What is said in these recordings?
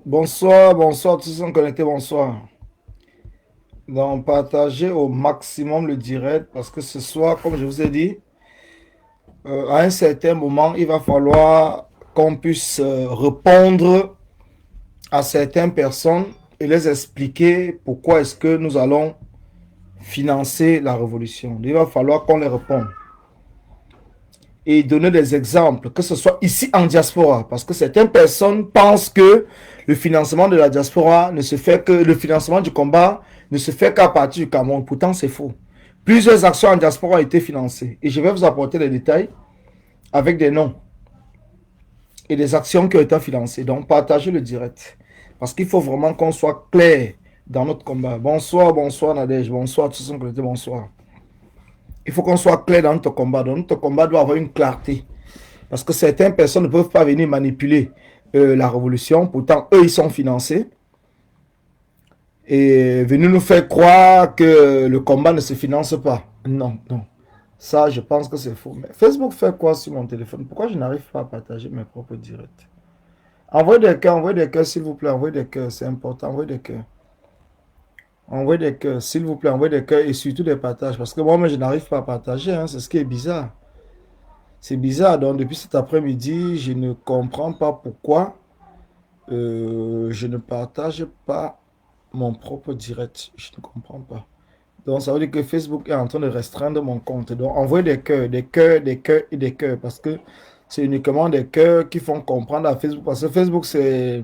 Bonsoir, bonsoir, tous sont connectés, bonsoir. Donc, partagez au maximum le direct parce que ce soir, comme je vous ai dit, à un certain moment, il va falloir qu'on puisse répondre à certaines personnes et les expliquer pourquoi est-ce que nous allons financer la révolution. Il va falloir qu'on les réponde et donner des exemples, que ce soit ici en diaspora, parce que certaines personnes pensent que le financement de la diaspora ne se fait que, le financement du combat ne se fait qu'à partir du Cameroun. Pourtant, c'est faux. Plusieurs actions en diaspora ont été financées et je vais vous apporter les détails avec des noms et des actions qui ont été financées. Donc, partagez le direct parce qu'il faut vraiment qu'on soit clair dans notre combat. Bonsoir, bonsoir Nadège, bonsoir tous ceux qui bonsoir. Il faut qu'on soit clair dans notre combat. Donc, notre combat doit avoir une clarté. Parce que certaines personnes ne peuvent pas venir manipuler la révolution. Pourtant, eux, ils sont financés. Et venir nous faire croire que le combat ne se finance pas. Non, non. Ça, je pense que c'est faux. Mais Facebook fait quoi sur mon téléphone? Pourquoi je n'arrive pas à partager mes propres directs? Envoyez des cœurs, s'il vous plaît. Envoyez des cœurs, c'est important. Envoyez des cœurs. Envoyez des cœurs, s'il vous plaît. Envoyez des cœurs et surtout des partages. Parce que moi-même, je n'arrive pas à partager. Hein. C'est ce qui est bizarre. C'est bizarre. Donc, depuis cet après-midi, je ne comprends pas pourquoi je ne partage pas mon propre direct. Je ne comprends pas. Donc, ça veut dire que Facebook est en train de restreindre mon compte. Donc, envoyez des cœurs, des cœurs, des cœurs et des cœurs. Parce que c'est uniquement des cœurs qui font comprendre à Facebook. Parce que Facebook, c'est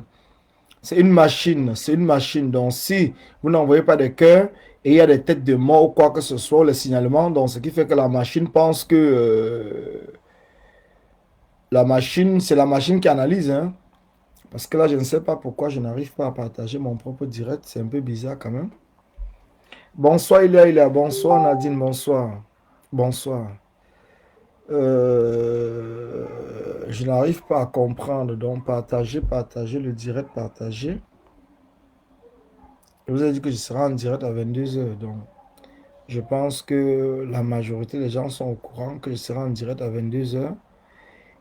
une machine. C'est une machine. Donc, si vous n'envoyez pas des cœurs et il y a des têtes de mort ou quoi que ce soit, les signalements, donc ce qui fait que la machine pense que la machine, c'est la machine qui analyse. Hein. Parce que là, je ne sais pas pourquoi je n'arrive pas à partager mon propre direct. C'est un peu bizarre quand même. Bonsoir, il y a. Bonsoir, Nadine. Bonsoir. Bonsoir. Je n'arrive pas à comprendre. Donc, partager le direct, partager. Je vous ai dit que je serai en direct à 22 heures. Donc, je pense que la majorité des gens sont au courant que je serai en direct à 22 heures.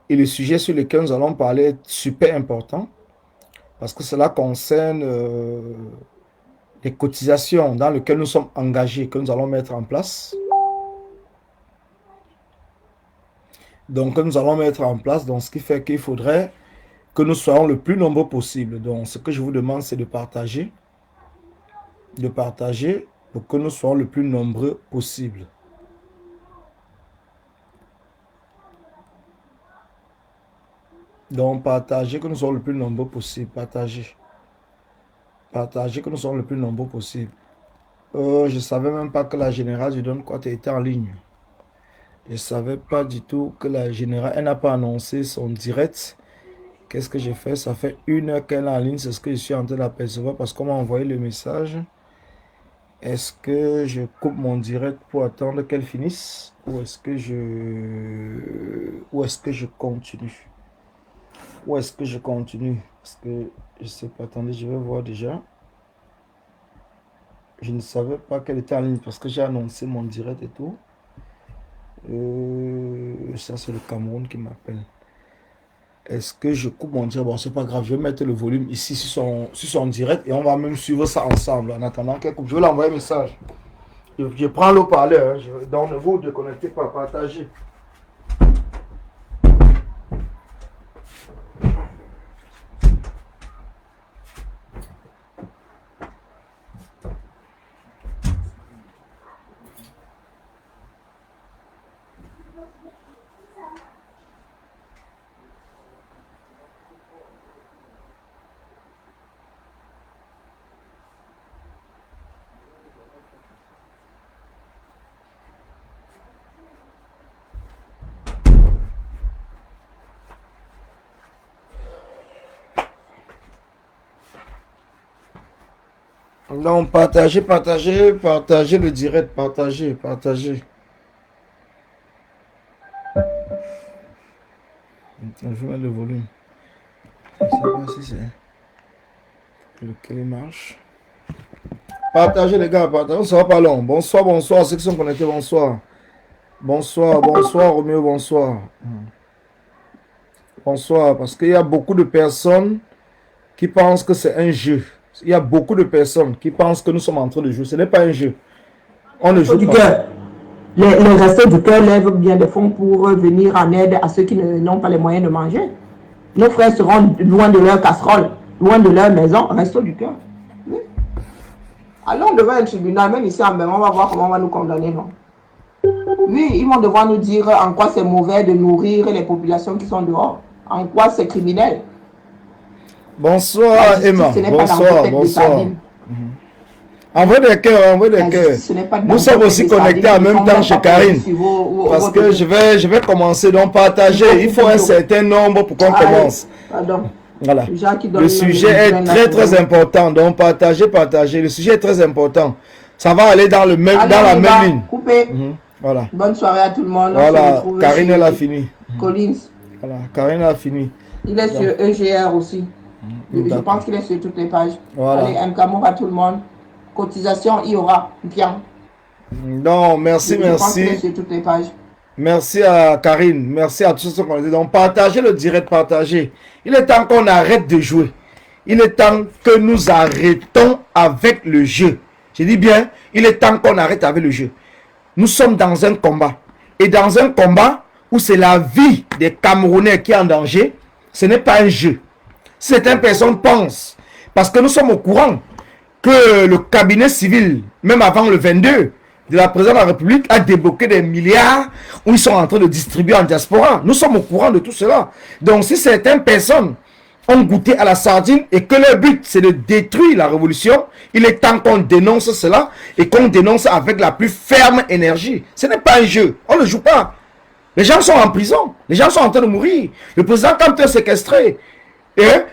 Et le sujet sur lequel nous allons parler est super important. Parce que cela concerne les cotisations dans lesquelles nous sommes engagés, que nous allons mettre en place. Donc, que nous allons mettre en place, donc ce qui fait qu'il faudrait que nous soyons le plus nombreux possible. Donc, ce que je vous demande, c'est de partager pour que nous soyons le plus nombreux possible. Donc, partager que nous soyons le plus nombreux possible. Partager. Partager que nous soyons le plus nombreux possible. Je ne savais même pas que la générale du Don Quat était en ligne. Je ne savais pas du tout que la générale, elle n'a pas annoncé son direct. Qu'est-ce que j'ai fait? Ça fait 1 heure qu'elle est en ligne. C'est ce que je suis en train d'apercevoir parce qu'on m'a envoyé le message. Est-ce que je coupe mon direct pour attendre qu'elle finisse? Ou est-ce que je continue? Ou est-ce que je continue? Parce que je sais pas. Attendez, je vais voir déjà. Je ne savais pas qu'elle était en ligne parce que j'ai annoncé mon direct et tout. Ça, c'est le Cameroun qui m'appelle. Est-ce que je coupe mon direct? Bon, c'est pas grave. Je vais mettre le volume ici sur son direct et on va même suivre ça ensemble en attendant qu'elle coupe. Je vais l'envoyer un message. Je prends le parleur. Hein. Donc, ne vous déconnectez pas. Partagez. Donc, partagez le direct. Partagez. Je vais mettre le volume. Je ne sais pas si c'est lequel marche. Partagez les gars, partagez. Ça va pas long. Bonsoir, bonsoir. Ceux qui sont connectés, bonsoir. Bonsoir, bonsoir, Roméo, bonsoir. Bonsoir, parce qu'il y a beaucoup de personnes qui pensent que c'est un jeu. Il y a beaucoup de personnes qui pensent que nous sommes en train de jouer. Ce n'est pas un jeu. On ne joue Du pas. cœur. Les restos du cœur lèvent bien des fonds pour venir en aide à ceux qui n'ont pas les moyens de manger. Nos frères seront loin de leur casserole, loin de leur maison. Restos du cœur. Oui. Allons devant un tribunal, même ici en Bénin, on va voir comment on va nous condamner, non? Oui, ils vont devoir nous dire en quoi c'est mauvais de nourrir les populations qui sont dehors. En quoi c'est criminel. Bonsoir Emma. Bonsoir. En vrai des cœurs, Nous sommes aussi connectés en même temps chez Karine. Parce que je vais commencer donc partager. Il faut un certain nombre pour qu'on commence. Voilà. Le sujet est très important. Donc partager. Le sujet est très important. Ça va aller dans la même ligne. Voilà. Bonne soirée à tout le monde. Voilà. Karine elle a fini. Collins. Voilà. Karine a fini. Il est sur EGR aussi. Je pense qu'il est sur toutes les pages. Voilà. Allez, un camour à tout le monde. Cotisation, il y aura. Bien. Non, merci. Sur toutes les pages. Merci à Karine. Merci à tous ceux qui ont dit. Donc, partagez le direct, partagez. Il est temps qu'on arrête de jouer. Il est temps que nous arrêtons avec le jeu. Je dis bien, il est temps qu'on arrête avec le jeu. Nous sommes dans un combat. Et dans un combat où c'est la vie des Camerounais qui est en danger, ce n'est pas un jeu. Certaines personnes pensent, parce que nous sommes au courant, que le cabinet civil, même avant le 22, de la présidence de la République, a débloqué des milliards où ils sont en train de distribuer en diaspora. Nous sommes au courant de tout cela. Donc si certaines personnes ont goûté à la sardine et que leur but c'est de détruire la révolution, il est temps qu'on dénonce cela et qu'on dénonce avec la plus ferme énergie. Ce n'est pas un jeu, on ne joue pas. Les gens sont en prison, les gens sont en train de mourir. Le président Kamto est séquestré.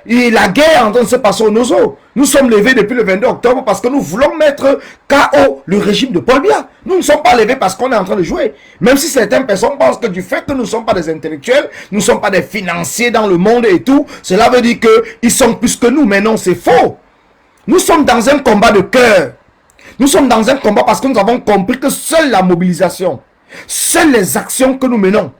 Et la guerre est en train de se passer au Nozo. Nous sommes levés depuis le 22 octobre parce que nous voulons mettre KO le régime de Paul Biya. Nous ne sommes pas levés parce qu'on est en train de jouer. Même si certaines personnes pensent que du fait que nous ne sommes pas des intellectuels, nous ne sommes pas des financiers dans le monde et tout, cela veut dire qu'ils sont plus que nous. Mais non, c'est faux. Nous sommes dans un combat de cœur. Nous sommes dans un combat parce que nous avons compris que seule la mobilisation, seules les actions que nous menons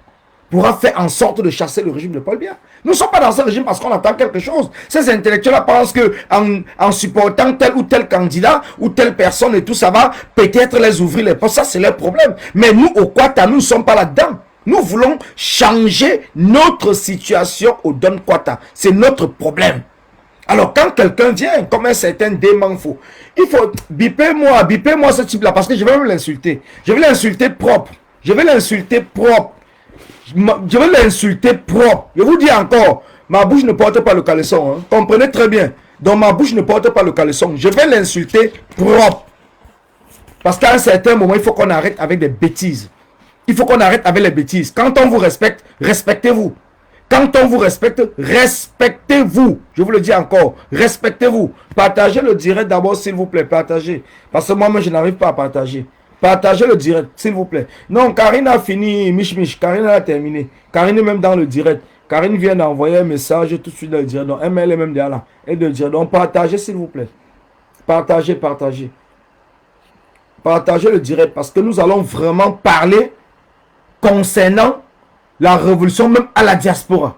pourra faire en sorte de chasser le régime de Paul Biya. Nous ne sommes pas dans ce régime parce qu'on attend quelque chose. Ces intellectuels pensent qu'en supportant tel ou tel candidat ou telle personne et tout, ça va peut-être les ouvrir les portes. Ça, c'est leur problème. Mais nous, au Kwata, nous ne sommes pas là-dedans. Nous voulons changer notre situation au Don Kwata. C'est notre problème. Alors, quand quelqu'un vient, comme un certain Démanfo, il faut bipez-moi ce type-là, parce que je vais l'insulter. Je vais l'insulter propre. Je vais l'insulter propre. Je vais l'insulter propre. Je vous dis encore, ma bouche ne porte pas le caleçon. Hein. Comprenez très bien. Donc ma bouche ne porte pas le caleçon. Je vais l'insulter propre. Parce qu'à un certain moment, il faut qu'on arrête avec des bêtises. Il faut qu'on arrête avec les bêtises. Quand on vous respecte, respectez-vous. Quand on vous respecte, respectez-vous. Je vous le dis encore, respectez-vous. Partagez le direct d'abord, s'il vous plaît. Partagez. Parce que moi-même, je n'arrive pas à partager. Partagez le direct, s'il vous plaît. Non, Karine a fini, Mich. Karine a terminé. Karine est même dans le direct. Karine vient d'envoyer un message tout de suite dans le direct. Donc, elle est même derrière là. Et de dire, donc, partagez, s'il vous plaît. Partagez. Partagez le direct parce que nous allons vraiment parler concernant la révolution, même à la diaspora.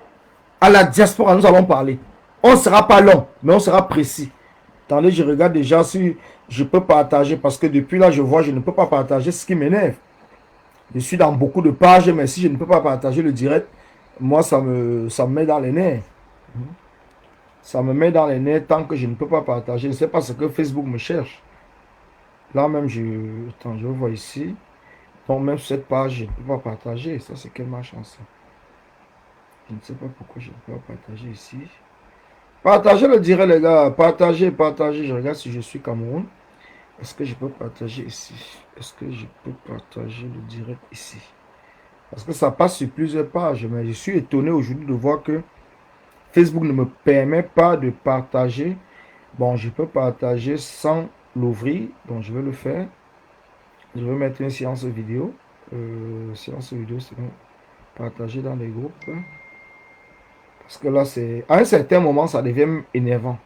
À la diaspora, nous allons parler. On ne sera pas long, mais on sera précis. Attendez, je regarde déjà si je peux partager parce que depuis là, je vois, je ne peux pas partager, ce qui m'énerve. Je suis dans beaucoup de pages, mais si je ne peux pas partager le direct, moi, ça me met dans les nerfs. Ça me met dans les nerfs tant que je ne peux pas partager. Je ne sais pas ce que Facebook me cherche. Là même, attends, je vois ici. Donc même sur cette page, je ne peux pas partager. Ça, c'est quelle malchance. Je ne sais pas pourquoi je ne peux pas partager ici. Partagez le direct, les gars. Partagez. Je regarde si je suis Cameroun. Est-ce que je peux partager ici? Est-ce que je peux partager le direct ici? Parce que ça passe sur plusieurs pages. Mais je suis étonné aujourd'hui de voir que Facebook ne me permet pas de partager. Bon, je peux partager sans l'ouvrir. Donc, je vais le faire. Je vais mettre une séance vidéo. Séance vidéo, c'est bon. Partager dans les groupes. Parce que là, c'est... À un certain moment, ça devient énervant.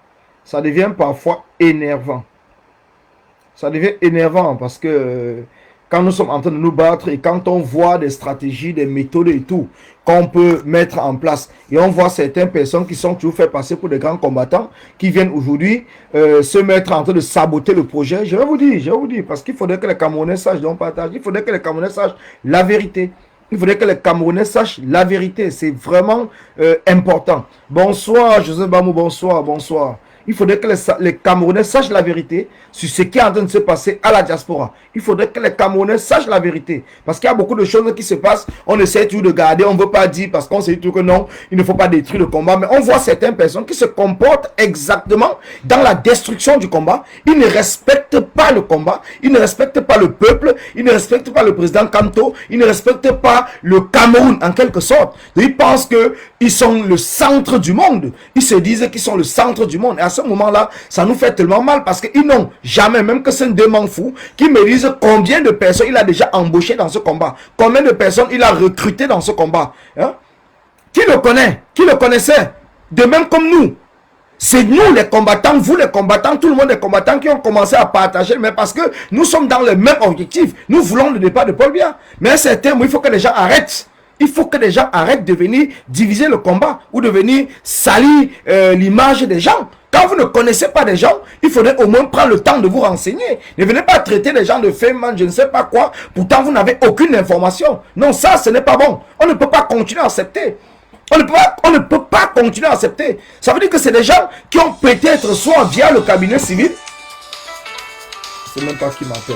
Ça devient parfois énervant. Ça devient énervant parce que quand nous sommes en train de nous battre et quand on voit des stratégies, des méthodes et tout qu'on peut mettre en place. Et on voit certaines personnes qui sont toujours fait passer pour des grands combattants qui viennent aujourd'hui se mettre en train de saboter le projet. Je vais vous dire, parce qu'il faudrait que les Camerounais sachent, donc partage, il faudrait que les Camerounais sachent la vérité. Il faudrait que les Camerounais sachent la vérité. C'est vraiment important. Bonsoir, Joseph Bamou, bonsoir. Il faudrait que les Camerounais sachent la vérité sur ce qui est en train de se passer à la diaspora. Il faudrait que les Camerounais sachent la vérité. Parce qu'il y a beaucoup de choses qui se passent. On essaie toujours de garder, on ne veut pas dire parce qu'on sait toujours que non, il ne faut pas détruire le combat. Mais on voit certaines personnes qui se comportent exactement dans la destruction du combat. Ils ne respectent pas le combat. Ils ne respectent pas le peuple. Ils ne respectent pas le président Kanto. Ils ne respectent pas le Cameroun en quelque sorte. Ils pensent qu'ils sont le centre du monde. Ils se disent qu'ils sont le centre du monde. Et à ce moment-là, ça nous fait tellement mal parce qu'ils n'ont jamais, même que c'est un démon fou, qui me disent combien de personnes il a déjà embauché dans ce combat, combien de personnes il a recruté dans ce combat. Hein? Qui le connaît? Qui le connaissait? De même comme nous. C'est nous les combattants, vous les combattants, tout le monde les combattants qui ont commencé à partager, mais parce que nous sommes dans le même objectif. Nous voulons le départ de Paul Biya. Mais à un certain moment, il faut que les gens arrêtent. Il faut que les gens arrêtent de venir diviser le combat ou de venir salir l'image des gens. Quand vous ne connaissez pas des gens, il faudrait au moins prendre le temps de vous renseigner. Ne venez pas traiter les gens de féminin, je ne sais pas quoi. Pourtant, vous n'avez aucune information. Non, ça, ce n'est pas bon. On ne peut pas continuer à accepter. On ne peut pas continuer à accepter. Ça veut dire que c'est des gens qui ont peut-être soit via le cabinet civil. Je ne sais même pas qui m'appelle.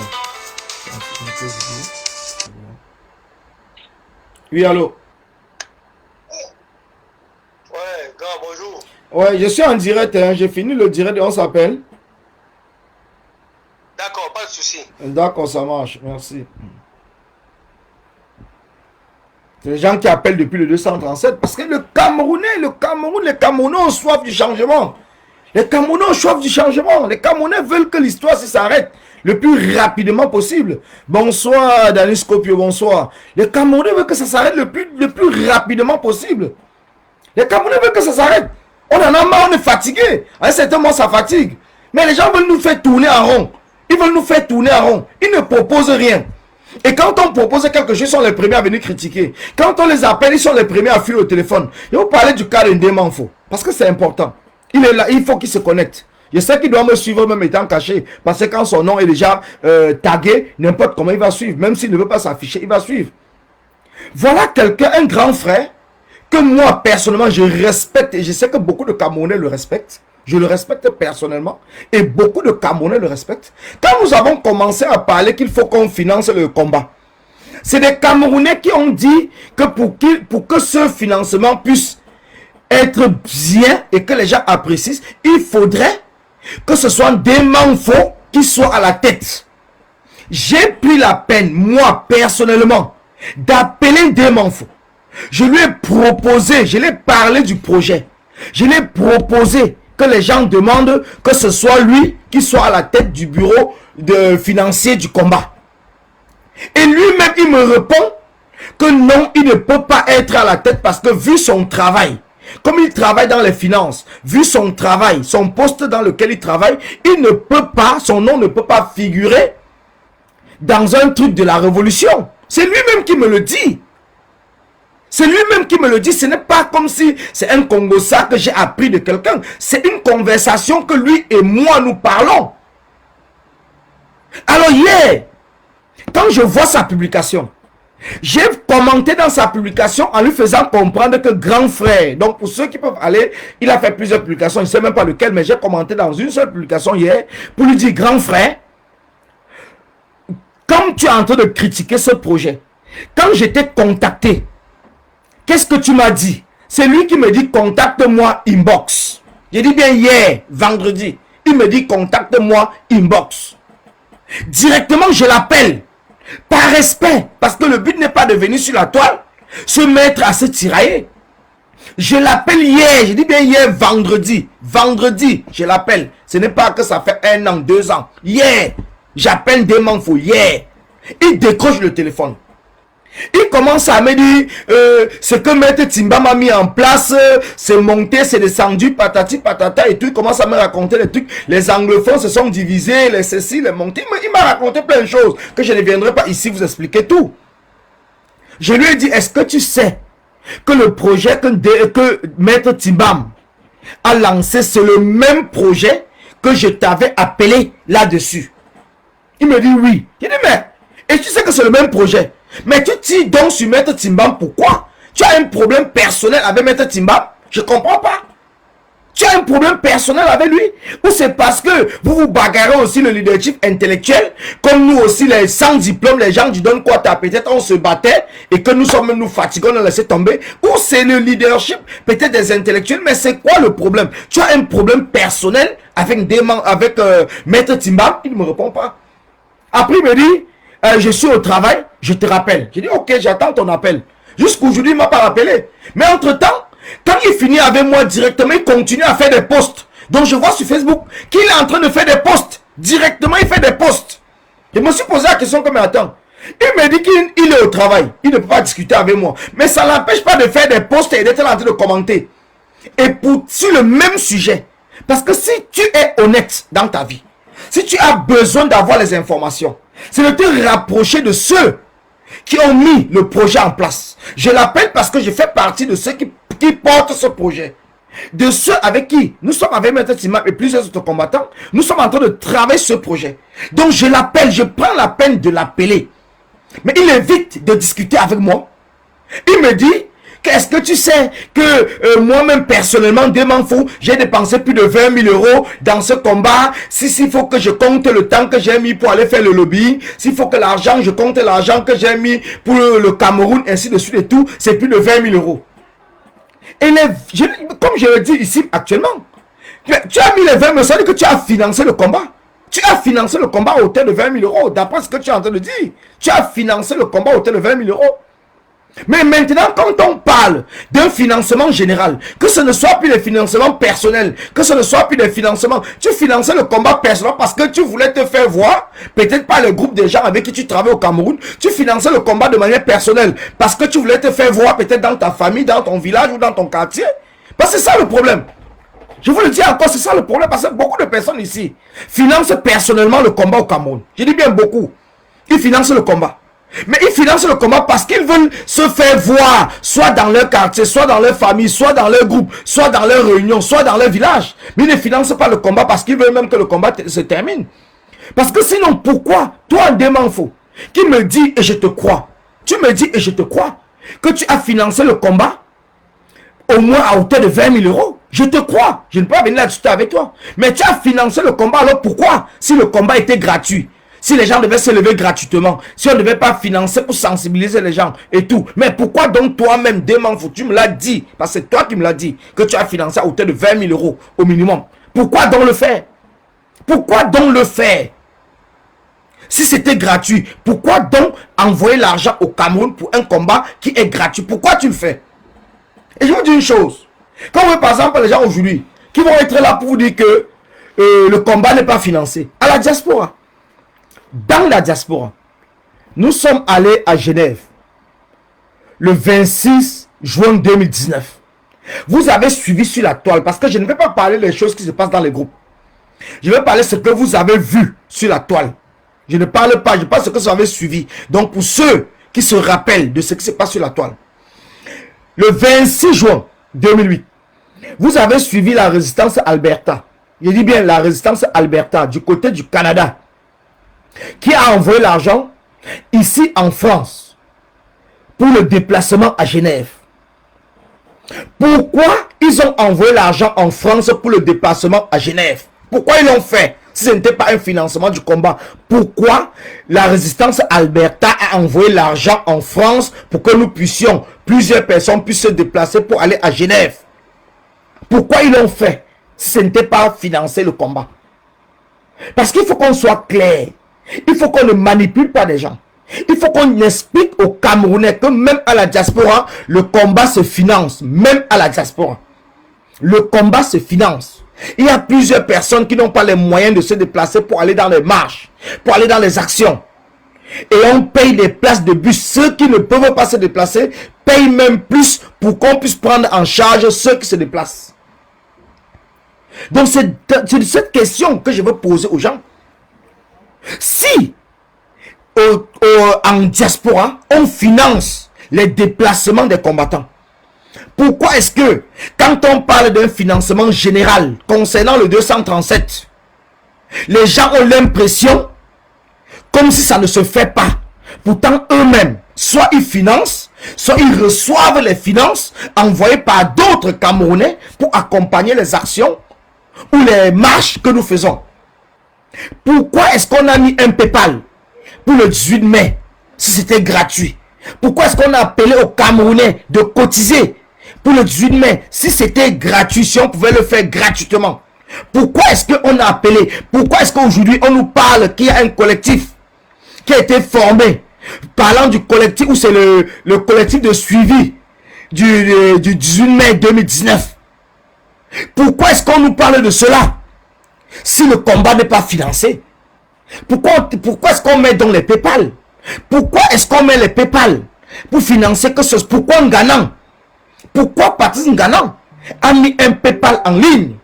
Oui, allô? Ouais, gars, bonjour. Ouais, je suis en direct, hein. J'ai fini le direct et on s'appelle. D'accord, pas de souci. D'accord, ça marche, merci. C'est les gens qui appellent depuis le 237 parce que le Cameroun, les Camerounais ont soif du changement. Les Camerounais ont soif du changement. Les Camerounais veulent que l'histoire s'arrête le plus rapidement possible. Bonsoir, Daniel Scopio, bonsoir. Les Camerounais veulent que ça s'arrête le plus rapidement possible. Les Camerounais veulent que ça s'arrête. On en a marre, on est fatigué. À un certain moment, ça fatigue. Mais les gens veulent nous faire tourner en rond. Ils veulent nous faire tourner en rond. Ils ne proposent rien. Et quand on propose quelque chose, ils sont les premiers à venir critiquer. Quand on les appelle, ils sont les premiers à filer au téléphone. Et vous parlez du cas d'Ndemanfo. Parce que c'est important. Il est là, il faut qu'il se connecte. Je sais qu'il doit me suivre même étant caché. Parce que quand son nom est déjà tagué, n'importe comment il va suivre. Même s'il ne veut pas s'afficher, il va suivre. Voilà quelqu'un, un grand frère, que moi, personnellement, je respecte. Et je sais que beaucoup de Camerounais le respectent. Je le respecte personnellement. Et beaucoup de Camerounais le respectent. Quand nous avons commencé à parler qu'il faut qu'on finance le combat, c'est des Camerounais qui ont dit que pour que ce financement puisse être bien et que les gens apprécient, il faudrait que ce soit des Manfo qui soient à la tête. J'ai pris la peine, moi, personnellement, d'appeler des Manfo. Je lui ai proposé, je lui ai parlé du projet. Je lui ai proposé que les gens demandent que ce soit lui qui soit à la tête du bureau de financier du combat. Et lui-même, il me répond que non, il ne peut pas être à la tête parce que vu son travail, comme il travaille dans les finances, vu son travail, son poste dans lequel il travaille, il ne peut pas, son nom ne peut pas figurer dans un truc de la révolution. C'est lui-même qui me le dit. C'est lui-même qui me le dit. Ce n'est pas comme si c'est un Congossa que j'ai appris de quelqu'un. C'est une conversation que lui et moi nous parlons. Alors hier, quand je vois sa publication, j'ai commenté dans sa publication en lui faisant comprendre que grand frère, donc pour ceux qui peuvent aller, il a fait plusieurs publications, je ne sais même pas lequel, mais j'ai commenté dans une seule publication hier pour lui dire grand frère, comme tu es en train de critiquer ce projet, quand je t'ai contacté, qu'est-ce que tu m'as dit? C'est lui qui me dit contacte-moi inbox. J'ai dit bien hier, vendredi. Il me dit contacte-moi inbox. Directement, je l'appelle. Par respect. Parce que le but n'est pas de venir sur la toile, se mettre à se tirailler. Je l'appelle hier. J'ai dit bien hier, vendredi. Vendredi, je l'appelle. Ce n'est pas que ça fait 1 an, 2 ans. Hier, j'appelle des Manfo. Hier. Il décroche le téléphone. Il commence à me dire ce que Maître Timba m'a mis en place, c'est monté, c'est descendu, patati patata et tout. Il commence à me raconter les trucs. Les anglophones se sont divisés, les ceci, les montés. Il m'a raconté plein de choses que je ne viendrai pas ici vous expliquer tout. Je lui ai dit, est-ce que tu sais que le projet que Maître Timbam a lancé, c'est le même projet que je t'avais appelé là-dessus? Il me dit oui. Je dis, mais, et tu sais que c'est le même projet. Mais tu tires donc sur Maître Timbam, pourquoi? Tu as un problème personnel avec Maître Timbam? Je ne comprends pas. Tu as un problème personnel avec lui? Ou c'est parce que vous vous bagarrez aussi le leadership intellectuel, comme nous aussi, les sans diplôme, les gens qui donnent quoi? Peut-être on se battait et que nous sommes nous fatigués, on a laissé tomber. Ou c'est le leadership, peut-être des intellectuels, mais c'est quoi le problème? Tu as un problème personnel avec Maître Timbam? Il ne me répond pas. Après, il me dit, je suis au travail, je te rappelle. Je dis, ok, j'attends ton appel. Jusqu'aujourd'hui, il ne m'a pas rappelé. Mais entre-temps, quand il finit avec moi directement, il continue à faire des posts. Donc je vois sur Facebook qu'il est en train de faire des posts. Directement, il fait des posts. Je me suis posé la question comme attends. Il me dit qu'il est au travail. Il ne peut pas discuter avec moi. Mais ça ne l'empêche pas de faire des posts et d'être en train de commenter. Et sur le même sujet. Parce que si tu es honnête dans ta vie, si tu as besoin d'avoir les informations, c'est de te rapprocher de ceux qui ont mis le projet en place. Je l'appelle parce que je fais partie de ceux qui portent ce projet. De ceux avec qui nous sommes avec Maître Timam et plusieurs autres combattants, nous sommes en train de travailler ce projet. Donc je l'appelle, je prends la peine de l'appeler. Mais il évite de discuter avec moi. Il me dit, est-ce que tu sais que moi-même personnellement, dès m'en fous, j'ai dépensé plus de 20 000 euros dans ce combat. S'il faut que je compte le temps que j'ai mis pour aller faire le lobby, s'il faut que l'argent, je compte l'argent que j'ai mis pour le Cameroun, ainsi de suite et tout, c'est plus de 20 000 euros. Et comme je le dis ici actuellement, tu as mis les 20 000, ça veut dire que tu as financé le combat. Tu as financé le combat à hauteur de 20 000 euros, d'après ce que tu es en train de dire. Tu as financé le combat à hauteur de 20 000 euros. Mais maintenant, quand on parle d'un financement général, que ce ne soit plus des financements personnels, que ce ne soit plus des financements, tu finançais le combat personnel parce que tu voulais te faire voir, peut-être pas le groupe de gens avec qui tu travailles au Cameroun, tu finançais le combat de manière personnelle parce que tu voulais te faire voir peut-être dans ta famille, dans ton village ou dans ton quartier. Parce que c'est ça le problème. Je vous le dis encore, c'est ça le problème parce que beaucoup de personnes ici financent personnellement le combat au Cameroun. Je dis bien beaucoup. Ils financent le combat. Mais ils financent le combat parce qu'ils veulent se faire voir, soit dans leur quartier, soit dans leur famille, soit dans leur groupe, soit dans leur réunion, soit dans leur village. Mais ils ne financent pas le combat parce qu'ils veulent même que le combat se termine. Parce que sinon, pourquoi, toi, un démon faux, qui me dit et je te crois, tu me dis et je te crois, que tu as financé le combat au moins à hauteur de 20 000 euros. Je te crois, je ne peux pas venir là discuter avec toi. Mais tu as financé le combat, alors pourquoi, si le combat était gratuit? Si les gens devaient se lever gratuitement, si on ne devait pas financer pour sensibiliser les gens et tout. Mais pourquoi donc toi-même, Démanfou, tu me l'as dit, parce que c'est toi qui me l'as dit, que tu as financé à hauteur de 20 000 euros au minimum. Pourquoi donc le faire? Pourquoi donc le faire? Si c'était gratuit, pourquoi donc envoyer l'argent au Cameroun pour un combat qui est gratuit? Pourquoi tu le fais? Et je vous dis une chose. Quand vous voyez par exemple les gens aujourd'hui qui vont être là pour vous dire que le combat n'est pas financé, à la diaspora. Dans la diaspora, nous sommes allés à Genève le 26 juin 2019. Vous avez suivi sur la toile parce que je ne vais pas parler des choses qui se passent dans les groupes. Je vais parler de ce que vous avez vu sur la toile. Je ne parle pas, je parle de ce que vous avez suivi. Donc pour ceux qui se rappellent de ce qui se passe sur la toile. Le 26 juin 2008, vous avez suivi la résistance Alberta. Je dis bien la résistance Alberta du côté du Canada. Qui a envoyé l'argent ici en France pour le déplacement à Genève. Pourquoi ils ont envoyé l'argent en France pour le déplacement à Genève? Pourquoi ils l'ont fait? Si ce n'était pas un financement du combat, pourquoi la résistance Alberta a envoyé l'argent en France pour que nous puissions, plusieurs personnes puissent se déplacer pour aller à Genève? Pourquoi ils l'ont fait si ce n'était pas financer le combat? Parce qu'il faut qu'on soit clair. Il faut qu'on ne manipule pas les gens. Il faut qu'on explique aux Camerounais que même à la diaspora, le combat se finance. Même à la diaspora. Le combat se finance. Il y a plusieurs personnes qui n'ont pas les moyens de se déplacer pour aller dans les marches, pour aller dans les actions. Et on paye des places de bus. Ceux qui ne peuvent pas se déplacer payent même plus pour qu'on puisse prendre en charge ceux qui se déplacent. Donc c'est de cette question que je veux poser aux gens. Si en diaspora, on finance les déplacements des combattants, pourquoi est-ce que quand on parle d'un financement général concernant le 237, les gens ont l'impression comme si ça ne se fait pas? Pourtant eux-mêmes, soit ils financent, soit ils reçoivent les finances envoyées par d'autres Camerounais pour accompagner les actions ou les marches que nous faisons. Pourquoi est-ce qu'on a mis un PayPal pour le 18 mai si c'était gratuit? Pourquoi est-ce qu'on a appelé aux Camerounais de cotiser pour le 18 mai si c'était gratuit, si on pouvait le faire gratuitement? Pourquoi est-ce qu'on a appelé? Pourquoi est-ce qu'aujourd'hui on nous parle qu'il y a un collectif qui a été formé, parlant du collectif, où c'est le collectif de suivi du 18 mai 2019? Pourquoi est-ce qu'on nous parle de cela si le combat n'est pas financé? Pourquoi est-ce qu'on met dans les PayPal? Pourquoi est-ce qu'on met les PayPal pour financer que ce? Pourquoi Nganang? Pourquoi Patrice Nganang a mis un PayPal en ligne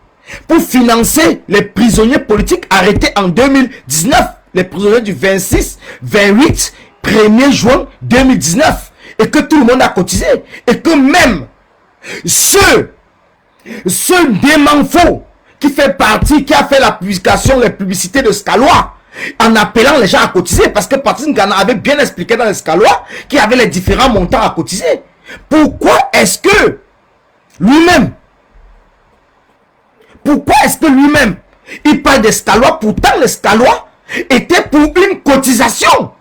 pour financer les prisonniers politiques arrêtés en 2019, les prisonniers du 26, 28, 1er juin 2019, et que tout le monde a cotisé, et que même ce dément faux qui fait partie, qui a fait la publication, les publicités de Scalois, en appelant les gens à cotiser, parce que Patrice Nganang avait bien expliqué dans les Scalois qu'il y avait les différents montants à cotiser. Pourquoi est-ce que lui-même il parle des Scalois? Pourtant les Scalois étaient pour une cotisation.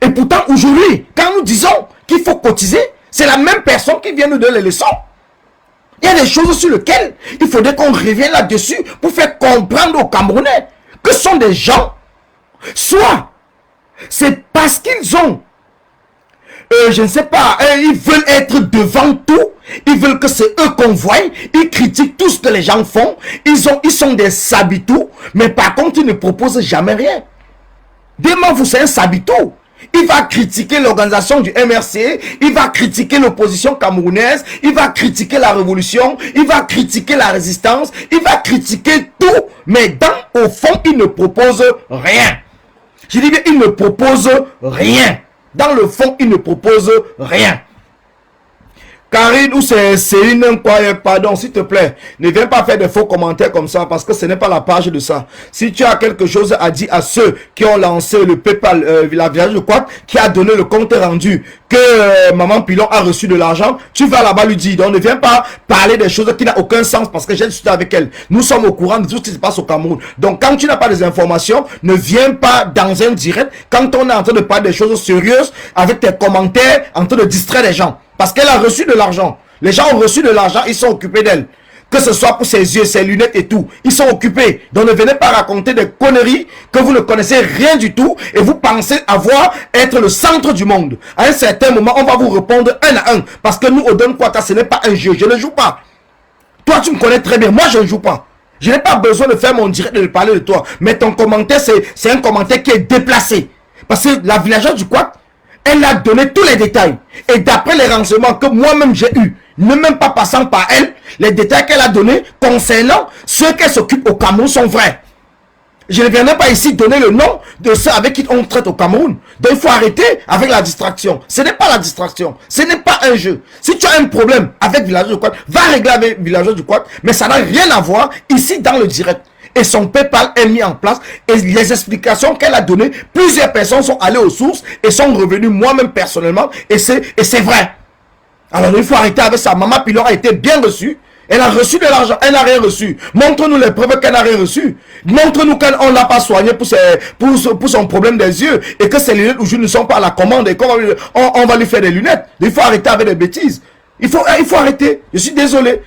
Et pourtant aujourd'hui, quand nous disons qu'il faut cotiser, c'est la même personne qui vient nous donner les leçons. Il y a des choses sur lesquelles il faudrait qu'on revienne là-dessus pour faire comprendre aux Camerounais que ce sont des gens, soit c'est parce qu'ils ont, je ne sais pas, ils veulent être devant tout, ils veulent que c'est eux qu'on voie, ils critiquent tout ce que les gens font, ils sont des sabitou, mais par contre ils ne proposent jamais rien. Demain vous c'est un sabitou. Il va critiquer l'organisation du MRC, il va critiquer l'opposition camerounaise, il va critiquer la révolution, il va critiquer la résistance, il va critiquer tout, mais au fond, il ne propose rien. Je dis bien, il ne propose rien. Dans le fond, il ne propose rien. Karine ou c'est Céline, pardon, s'il te plaît, ne viens pas faire de faux commentaires comme ça parce que ce n'est pas la page de ça. Si tu as quelque chose à dire à ceux qui ont lancé le PayPal, la village de Quat, qui a donné le compte rendu que Maman Pilon a reçu de l'argent, tu vas là-bas lui dire. Donc ne viens pas parler des choses qui n'ont aucun sens parce que j'ai discuté avec elle. Nous sommes au courant de tout ce qui se passe au Cameroun. Donc quand tu n'as pas des informations, ne viens pas dans un direct quand on est en train de parler des choses sérieuses avec tes commentaires en train de distraire les gens. Parce qu'elle a reçu de l'argent. Les gens ont reçu de l'argent, ils sont occupés d'elle. Que ce soit pour ses yeux, ses lunettes et tout. Ils sont occupés. Donc ne venez pas raconter des conneries que vous ne connaissez rien du tout et vous pensez être le centre du monde. À un certain moment, on va vous répondre un à un. Parce que nous, au Don Quata, ce n'est pas un jeu. Je ne joue pas. Toi, tu me connais très bien. Moi, je ne joue pas. Je n'ai pas besoin de faire mon direct de parler de toi. Mais ton commentaire, c'est un commentaire qui est déplacé. Parce que la villageoise du Quat, elle a donné tous les détails. Et d'après les renseignements que moi-même j'ai eu, ne même pas passant par elle, les détails qu'elle a donnés concernant ceux qu'elle s'occupe au Cameroun sont vrais. Je ne viendrai pas ici donner le nom de ceux avec qui on traite au Cameroun. Donc il faut arrêter avec la distraction. Ce n'est pas la distraction. Ce n'est pas un jeu. Si tu as un problème avec Villageois du Quat, va régler avec Villageois du Quat. Mais ça n'a rien à voir ici dans le direct. Et son PayPal est mis en place. Et les explications qu'elle a données, plusieurs personnes sont allées aux sources et sont revenues moi-même personnellement. Et c'est vrai. Alors il faut arrêter avec ça. Maman Pilon a été bien reçue. Elle a reçu de l'argent, elle n'a rien reçu. Montre-nous les preuves qu'elle n'a rien reçu. Montre-nous qu'on ne l'a pas soigné pour son problème des yeux. Et que ses lunettes aujourd'hui ne sont pas à la commande. Et qu'on on va lui faire des lunettes. Il faut arrêter avec des bêtises. Il faut arrêter. Je suis désolé.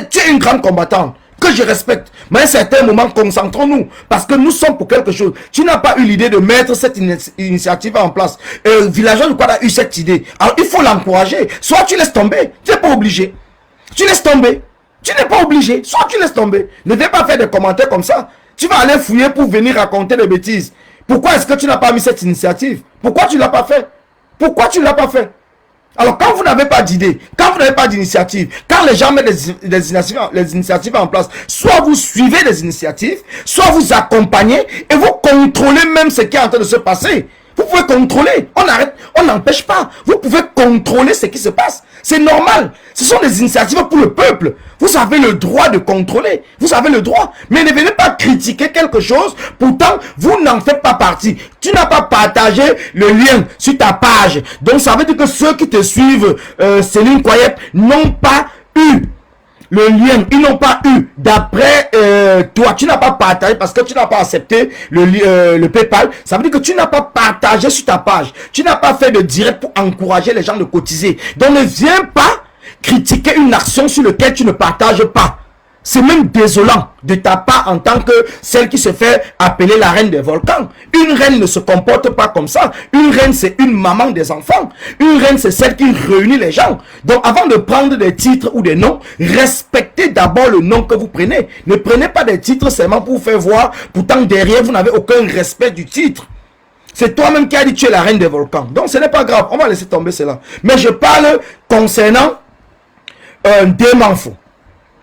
Tu es une grande combattante que je respecte. Mais à un certain moment, concentrons-nous. Parce que nous sommes pour quelque chose. Tu n'as pas eu l'idée de mettre cette initiative en place. Villageois du Quat a eu cette idée. Alors il faut l'encourager. Soit tu laisses tomber. Tu n'es pas obligé. Tu laisses tomber. Tu n'es pas obligé. Soit tu laisses tomber. Ne viens pas faire des commentaires comme ça. Tu vas aller fouiller pour venir raconter des bêtises. Pourquoi est-ce que tu n'as pas mis cette initiative? Pourquoi tu ne l'as pas fait? Pourquoi tu ne l'as pas fait? Alors, quand vous n'avez pas d'idée, quand vous n'avez pas d'initiative, quand les gens mettent les initiatives en place, soit vous suivez les initiatives, soit vous accompagnez et vous contrôlez même ce qui est en train de se passer. Vous pouvez contrôler, on n'empêche pas. Vous pouvez contrôler ce qui se passe. C'est normal. Ce sont des initiatives pour le peuple. Vous avez le droit de contrôler. Vous avez le droit. Mais ne venez pas critiquer quelque chose. Pourtant, vous n'en faites pas partie. Tu n'as pas partagé le lien sur ta page. Donc, ça veut dire que ceux qui te suivent, Céline Koyep, n'ont pas eu le lien, ils n'ont pas eu, d'après toi, tu n'as pas partagé parce que tu n'as pas accepté le PayPal, ça veut dire que tu n'as pas partagé sur ta page, tu n'as pas fait de direct pour encourager les gens de cotiser. Donc ne viens pas critiquer une action sur laquelle tu ne partages pas. C'est même désolant de ta part en tant que celle qui se fait appeler la reine des volcans. Une reine ne se comporte pas comme ça. Une reine, c'est une maman des enfants. Une reine, c'est celle qui réunit les gens. Donc, avant de prendre des titres ou des noms, respectez d'abord le nom que vous prenez. Ne prenez pas des titres seulement pour vous faire voir. Pourtant, derrière, vous n'avez aucun respect du titre. C'est toi-même qui as dit tu es la reine des volcans. Donc, ce n'est pas grave. On va laisser tomber cela. Mais je parle concernant des manfos.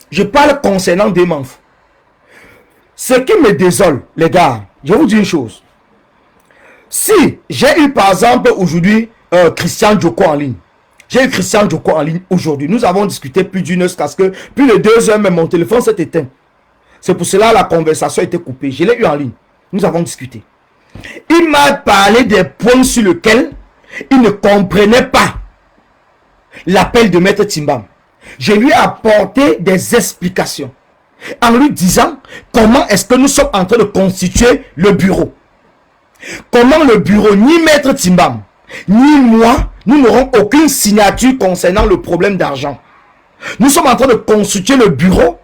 Je parle concernant des manfs. Ce qui me désole, les gars, je vous dis une chose. Si j'ai eu par exemple aujourd'hui Christian Djoko en ligne. J'ai eu Christian Djoko en ligne aujourd'hui. Nous avons discuté plus d'une heure parce que plus de 2 heures, même mon téléphone s'est éteint. C'est pour cela que la conversation a été coupée. Je l'ai eu en ligne. Nous avons discuté. Il m'a parlé des points sur lesquels il ne comprenait pas l'appel de Maître Timbam. Je lui ai apporté des explications en lui disant comment est-ce que nous sommes en train de constituer le bureau. Comment le bureau, ni Maître Timbam, ni moi, nous n'aurons aucune signature concernant le problème d'argent. Nous sommes en train de constituer le bureau,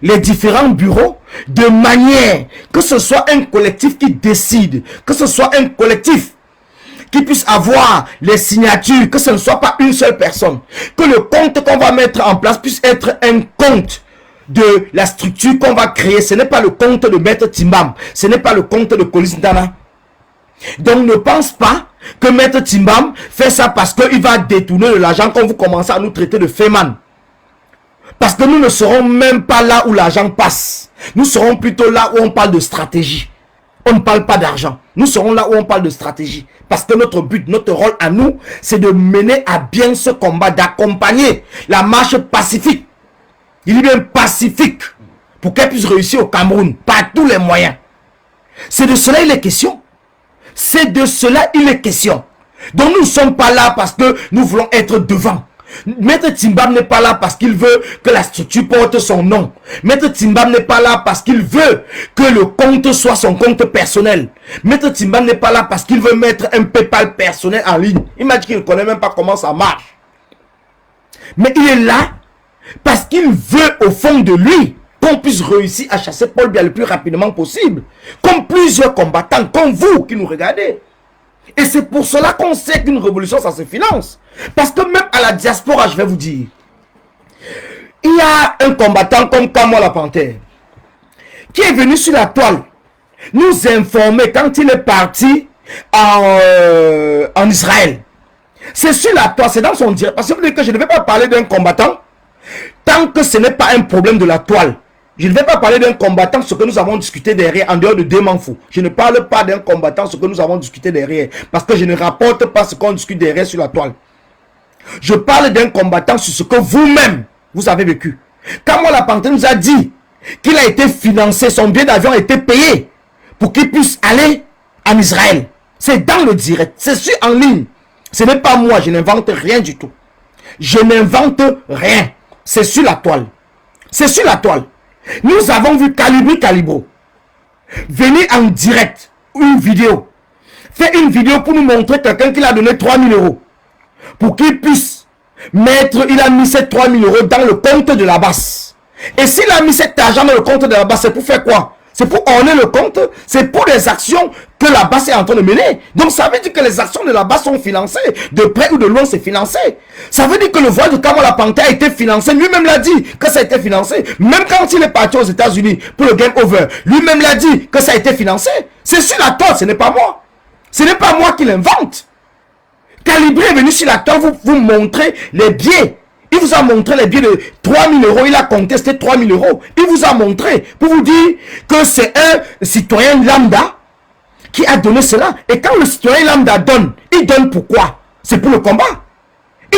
les différents bureaux, de manière que ce soit un collectif qui décide, que ce soit un collectif qui puisse avoir les signatures, que ce ne soit pas une seule personne, que le compte qu'on va mettre en place puisse être un compte de la structure qu'on va créer. Ce n'est pas le compte de Maître Timbam, ce n'est pas le compte de Colis Ndana. Donc ne pense pas que Maître Timbam fait ça parce qu'il va détourner de l'argent quand vous commencez à nous traiter de féman. Parce que nous ne serons même pas là où l'argent passe. Nous serons plutôt là où on parle de stratégie. On ne parle pas d'argent. Nous serons là où on parle de stratégie. Parce que notre but, notre rôle à nous, c'est de mener à bien ce combat, d'accompagner la marche pacifique. Il est bien pacifique pour qu'elle puisse réussir au Cameroun par tous les moyens. C'est de cela il est question. C'est de cela il est question. Donc nous ne sommes pas là parce que nous voulons être devant. Maître Timbam n'est pas là parce qu'il veut que la structure porte son nom. Maître Timbam n'est pas là parce qu'il veut que le compte soit son compte personnel. Maître Timbam n'est pas là parce qu'il veut mettre un PayPal personnel en ligne. Il m'a dit qu'il ne connaît même pas comment ça marche. Mais il est là parce qu'il veut au fond de lui qu'on puisse réussir à chasser Paul Biya le plus rapidement possible. Comme plusieurs combattants, comme vous qui nous regardez. Et c'est pour cela qu'on sait qu'une révolution, ça se finance. Parce que même à la diaspora, je vais vous dire, il y a un combattant comme Kamwa la Panthère qui est venu sur la toile nous informer quand il est parti en Israël. C'est sur la toile, c'est dans son direct. Parce que vous dites que je ne vais pas parler d'un combattant tant que ce n'est pas un problème de la toile. Je ne vais pas parler d'un combattant, ce que nous avons discuté derrière, en dehors de Demanfou. Je ne parle pas d'un combattant, ce que nous avons discuté derrière. Parce que je ne rapporte pas ce qu'on discute derrière sur la toile. Je parle d'un combattant sur ce que vous-même, vous avez vécu. Quand moi, la Panthère nous a dit qu'il a été financé, son billet d'avion a été payé pour qu'il puisse aller en Israël. C'est dans le direct, c'est sur en ligne. Ce n'est pas moi, je n'invente rien du tout. Je n'invente rien. C'est sur la toile. C'est sur la toile. Nous avons vu Calibro venir en direct, une vidéo. Faire une vidéo pour nous montrer quelqu'un qui a donné 3 000 € pour qu'il puisse mettre, il a mis ces 3 000 € dans le compte de la base. Et s'il a mis cet argent dans le compte de la base, c'est pour faire quoi? C'est pour orner le compte, c'est pour les actions que la base est en train de mener. Donc ça veut dire que les actions de la base sont financées. De près ou de loin, c'est financé. Ça veut dire que le voyage de Kamwa la Panthère a été financé. Lui-même l'a dit que ça a été financé. Même quand il est parti aux États-Unis pour le Game Over, lui-même l'a dit que ça a été financé. C'est sur la toile, ce n'est pas moi. Ce n'est pas moi qui l'invente. Calibré est venu sur la toile vous montrer les billets. Il vous a montré les billets de 3 000 euros. Il a contesté 3 000 euros. Il vous a montré pour vous dire que c'est un citoyen lambda qui a donné cela. Et quand le citoyen lambda donne, il donne pourquoi? C'est pour le combat.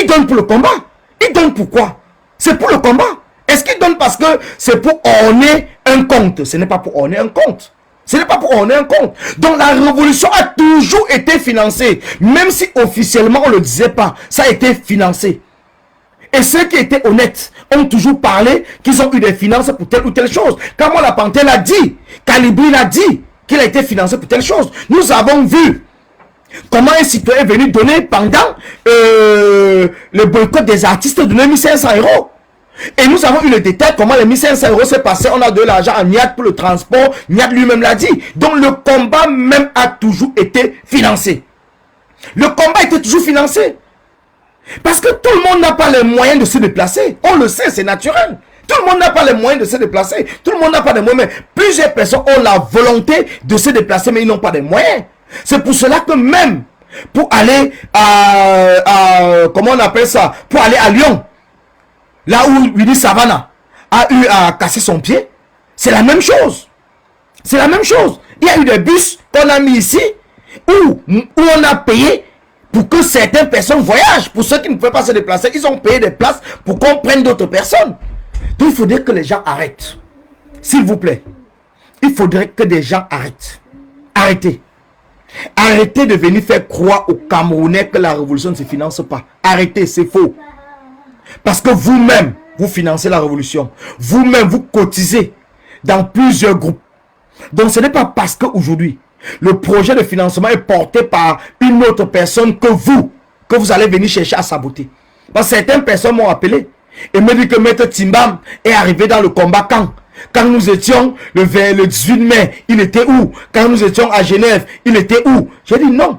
Il donne pour le combat. Il donne pourquoi? C'est pour le combat. Est-ce qu'il donne parce que c'est pour orner un compte? Ce n'est pas pour orner un compte. Ce n'est pas pour orner un compte. Donc la révolution a toujours été financée. Même si officiellement on ne le disait pas, ça a été financé. Et ceux qui étaient honnêtes ont toujours parlé qu'ils ont eu des finances pour telle ou telle chose. Quand moi la Panthère l'a dit, Calibri l'a dit qu'il a été financé pour telle chose. Nous avons vu comment un citoyen est venu donner pendant le boycott des artistes de 1500 €. Et nous avons eu le détail comment les 1500 € s'est passé. On a donné l'argent à Niad pour le transport. Niad lui-même l'a dit. Donc le combat même a toujours été financé. Le combat était toujours financé. Parce que tout le monde n'a pas les moyens de se déplacer. On le sait, c'est naturel. Tout le monde n'a pas les moyens de se déplacer. Tout le monde n'a pas les moyens. Mais plusieurs personnes ont la volonté de se déplacer, mais ils n'ont pas les moyens. C'est pour cela que même pour aller comment on appelle ça? Pour aller à Lyon, là où Willy Savannah a eu à casser son pied, c'est la même chose. C'est la même chose. Il y a eu des bus qu'on a mis ici où on a payé pour que certaines personnes voyagent. Pour ceux qui ne pouvaient pas se déplacer, ils ont payé des places pour qu'on prenne d'autres personnes. Donc il faudrait que les gens arrêtent. S'il vous plaît. Il faudrait que des gens arrêtent. Arrêtez. Arrêtez de venir faire croire aux Camerounais que la révolution ne se finance pas. Arrêtez, c'est faux. Parce que vous-même, vous financez la révolution. Vous-même, vous cotisez dans plusieurs groupes. Donc ce n'est pas parce qu'aujourd'hui, le projet de financement est porté par une autre personne que vous allez venir chercher à saboter. Parce que certaines personnes m'ont appelé et me dit que Maître Timbam est arrivé dans le combat quand nous étions le 18 mai, il était où? Quand nous étions à Genève, il était où? J'ai dit non.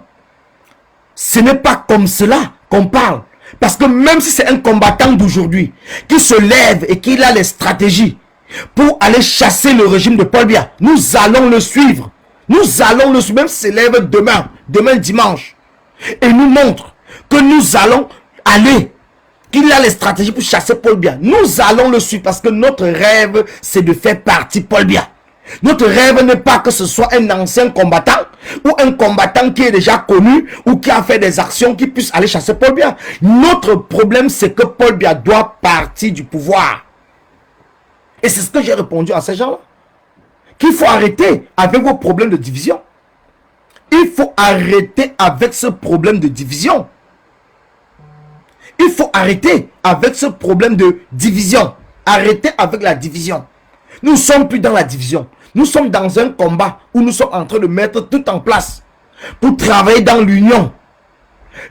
Ce n'est pas comme cela qu'on parle. Parce que même si c'est un combattant d'aujourd'hui qui se lève et qui a les stratégies pour aller chasser le régime de Paul Biya, nous allons le suivre. Nous allons le suivre, même s'il se lève demain dimanche. Et nous montre que nous allons aller, qu'il a les stratégies pour chasser Paul Biya. Nous allons le suivre parce que notre rêve, c'est de faire partie Paul Biya. Notre rêve n'est pas que ce soit un ancien combattant ou un combattant qui est déjà connu ou qui a fait des actions qui puisse aller chasser Paul Biya. Notre problème, c'est que Paul Biya doit partir du pouvoir. Et c'est ce que j'ai répondu à ces gens-là. Qu'il faut arrêter avec vos problèmes de division. Il faut arrêter avec ce problème de division. Il faut arrêter avec ce problème de division. Arrêtez avec la division. Nous ne sommes plus dans la division. Nous sommes dans un combat où nous sommes en train de mettre tout en place pour travailler dans l'union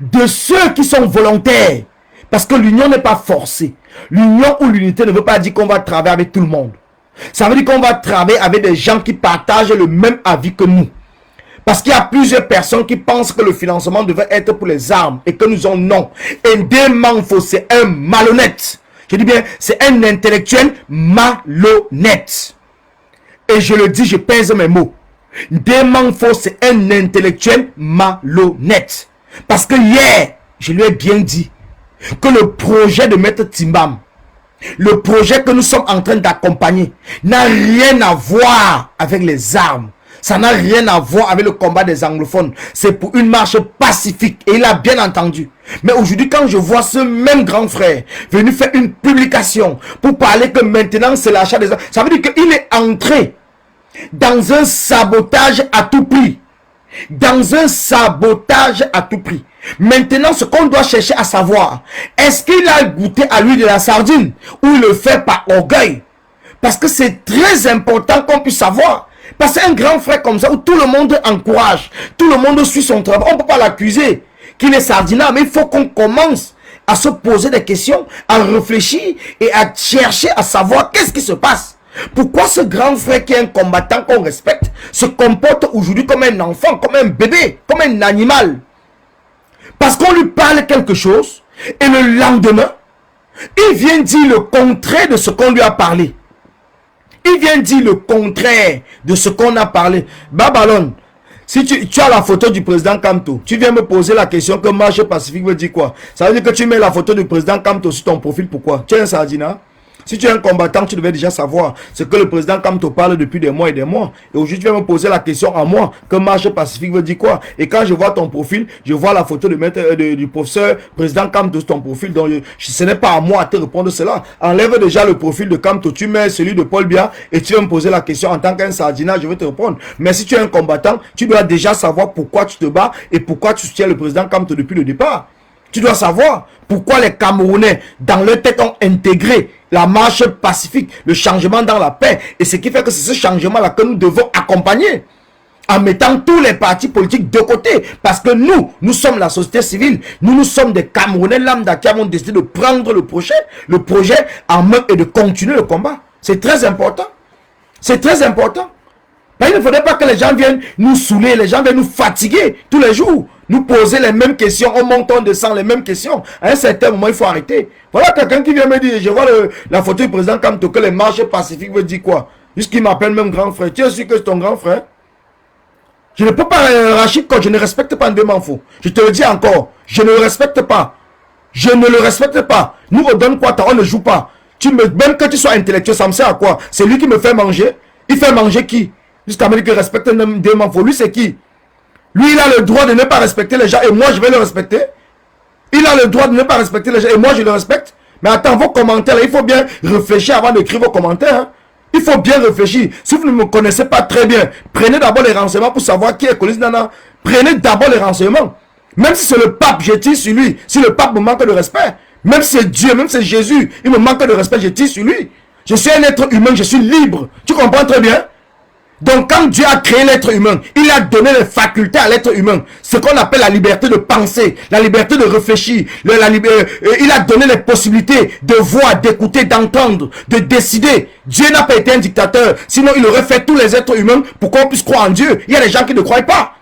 de ceux qui sont volontaires. Parce que l'union n'est pas forcée. L'union ou l'unité ne veut pas dire qu'on va travailler avec tout le monde. Ça veut dire qu'on va travailler avec des gens qui partagent le même avis que nous. Parce qu'il y a plusieurs personnes qui pensent que le financement devait être pour les armes et que nous en non. Et Ndemanfo, c'est un malhonnête. Je dis bien, c'est un intellectuel malhonnête. Et je le dis, je pèse mes mots. Ndemanfo, c'est un intellectuel malhonnête. Parce que hier, je lui ai bien dit que le projet de Maître Timbam, le projet que nous sommes en train d'accompagner, n'a rien à voir avec les armes. Ça n'a rien à voir avec le combat des anglophones. C'est pour une marche pacifique. Et il a bien entendu. Mais aujourd'hui, quand je vois ce même grand frère venir faire une publication pour parler que maintenant c'est l'achat des armes, ça veut dire qu'il est entré dans un sabotage à tout prix. Dans un sabotage à tout prix. Maintenant, ce qu'on doit chercher à savoir, est-ce qu'il a goûté à l'huile de la sardine ou il le fait par orgueil? Parce que c'est très important qu'on puisse savoir. Parce qu'un grand frère comme ça, où tout le monde encourage, tout le monde suit son travail, on ne peut pas l'accuser qu'il est sardinard, mais il faut qu'on commence à se poser des questions, à réfléchir et à chercher à savoir qu'est-ce qui se passe. Pourquoi ce grand frère qui est un combattant qu'on respecte se comporte aujourd'hui comme un enfant, comme un bébé, comme un animal? Parce qu'on lui parle quelque chose et le lendemain, il vient dire le contraire de ce qu'on lui a parlé. Il vient dire le contraire de ce qu'on a parlé. Babylone, Si tu as la photo du président Kamto, tu viens me poser la question que marche pacifique veut dire quoi? Ça veut dire que tu mets la photo du président Kamto sur ton profil, pourquoi? Tu es un sardina? Si tu es un combattant, tu devais déjà savoir ce que le président Kamto parle depuis des mois et des mois. Et aujourd'hui, tu viens me poser la question à moi, que marche pacifique veut dire quoi? Et quand je vois ton profil, je vois la photo du professeur président Kamto sur ton profil. Donc, ce n'est pas à moi à te répondre cela. Enlève déjà le profil de Kamto, tu mets celui de Paul Biya et tu vas me poser la question en tant qu'un sardina, je vais te répondre. Mais si tu es un combattant, tu dois déjà savoir pourquoi tu te bats et pourquoi tu soutiens le président Kamto depuis le départ. Tu dois savoir pourquoi les Camerounais, dans leur tête, ont intégré la marche pacifique, le changement dans la paix. Et ce qui fait que c'est ce changement-là que nous devons accompagner en mettant tous les partis politiques de côté. Parce que nous sommes la société civile. Nous sommes des Camerounais lambda qui avons décidé de prendre le projet en main et de continuer le combat. C'est très important. C'est très important. Mais il ne faudrait pas que les gens viennent nous saouler, les gens viennent nous fatiguer tous les jours, nous poser les mêmes questions, on monte, on descend les mêmes questions. À un certain moment, il faut arrêter. Voilà quelqu'un qui vient me dire, je vois la photo du président Kamto, que les marches pacifiques veut dire quoi? Jusqu'il m'appelle même grand frère. Tu es sûr que c'est ton grand frère? Je ne peux pas, Rachid, quand je ne respecte pas un démanfo. Je te le dis encore, je ne le respecte pas. Je ne le respecte pas. Nous, on donne quoi? On ne joue pas. Même que tu sois intellectuel, ça me sert à quoi? C'est lui qui me fait manger. Il fait manger qui? Jusqu'à me dire que respecte un démanfo. Lui, c'est qui? Lui, il a le droit de ne pas respecter les gens et moi, je vais le respecter. Il a le droit de ne pas respecter les gens et moi, je le respecte. Mais attends, vos commentaires, là, il faut bien réfléchir avant d'écrire vos commentaires. Hein. Il faut bien réfléchir. Si vous ne me connaissez pas très bien, prenez d'abord les renseignements pour savoir qui est Collins Nana. Prenez d'abord les renseignements. Même si c'est le pape, je tire sur lui. Si le pape me manque de respect, même si c'est Dieu, même si c'est Jésus, il me manque de respect, je tire sur lui. Je suis un être humain, je suis libre. Tu comprends très bien? Donc quand Dieu a créé l'être humain, il a donné les facultés à l'être humain. Ce qu'on appelle la liberté de penser, la liberté de réfléchir. Il a donné les possibilités de voir, d'écouter, d'entendre, de décider. Dieu n'a pas été un dictateur. Sinon il aurait fait tous les êtres humains pour qu'on puisse croire en Dieu. Il y a des gens qui ne croient pas.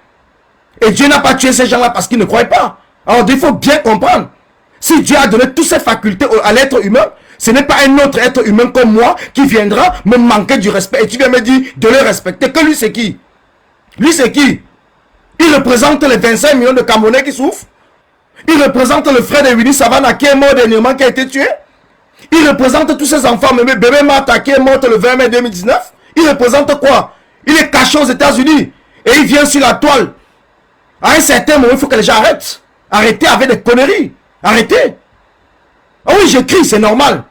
Et Dieu n'a pas tué ces gens-là parce qu'ils ne croient pas. Alors il faut bien comprendre. Si Dieu a donné toutes ces facultés à l'être humain, ce n'est pas un autre être humain comme moi qui viendra me manquer du respect. Et tu viens me dire de le respecter. Que lui, c'est qui? Lui, c'est qui? Il représente les 25 millions de Camerounais qui souffrent. Il représente le frère de Winnie Savannah qui est mort dernièrement, qui a été tué. Il représente tous ces enfants. Bébé Martha qui est mort le 20 mai 2019. Il représente quoi? Il est caché aux États-Unis. Et il vient sur la toile. À un certain moment, il faut que les gens arrêtent. Arrêtez avec des conneries. Arrêtez. Ah oui, je crie, c'est normal.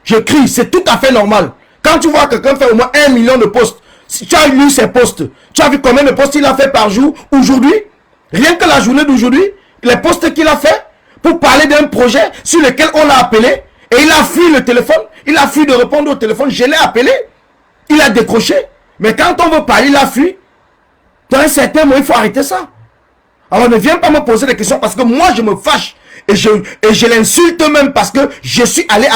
Je crie, c'est tout à fait normal. Quand tu vois quelqu'un faire au moins 1 million de posts, si tu as lu ses posts, tu as vu combien de posts il a fait par jour aujourd'hui? Rien que la journée d'aujourd'hui, les posts qu'il a fait pour parler d'un projet sur lequel on l'a appelé et il a fui le téléphone, il a fui de répondre au téléphone, je l'ai appelé, il a décroché. Mais quand on veut parler, il a fui. Dans un certain moment, il faut arrêter ça. Alors ne viens pas me poser des questions parce que moi je me fâche. Et je l'insulte même parce que je suis allé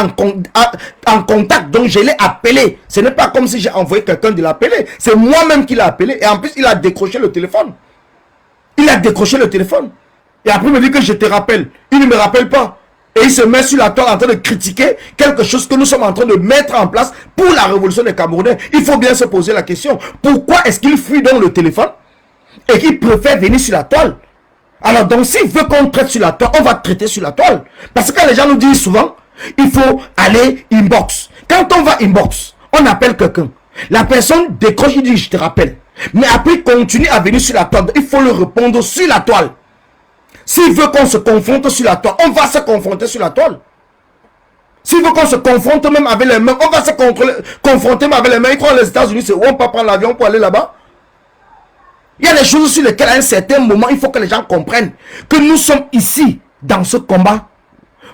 en contact. Donc je l'ai appelé. Ce n'est pas comme si j'ai envoyé quelqu'un de l'appeler. C'est moi-même qui l'ai appelé. Et en plus il a décroché le téléphone. Il a décroché le téléphone. Et après il me dit que je te rappelle. Il ne me rappelle pas. Et il se met sur la toile en train de critiquer quelque chose que nous sommes en train de mettre en place pour la révolution des Camerounais. Il faut bien se poser la question. Pourquoi est-ce qu'il fuit dans le téléphone et qu'il préfère venir sur la toile? Alors donc s'il veut qu'on traite sur la toile, on va traiter sur la toile. Parce que les gens nous disent souvent, il faut aller inbox. Quand on va inbox, on appelle quelqu'un. La personne décroche, il dit je te rappelle. Mais après il continue à venir sur la toile. Il faut le répondre sur la toile. S'il veut qu'on se confronte sur la toile, on va se confronter sur la toile. S'il veut qu'on se confronte même avec les mains, on va se confronter même avec les mains. Il croit les États-Unis, c'est où on peut prendre l'avion pour aller là-bas. Il y a des choses sur lesquelles à un certain moment, il faut que les gens comprennent que nous sommes ici, dans ce combat,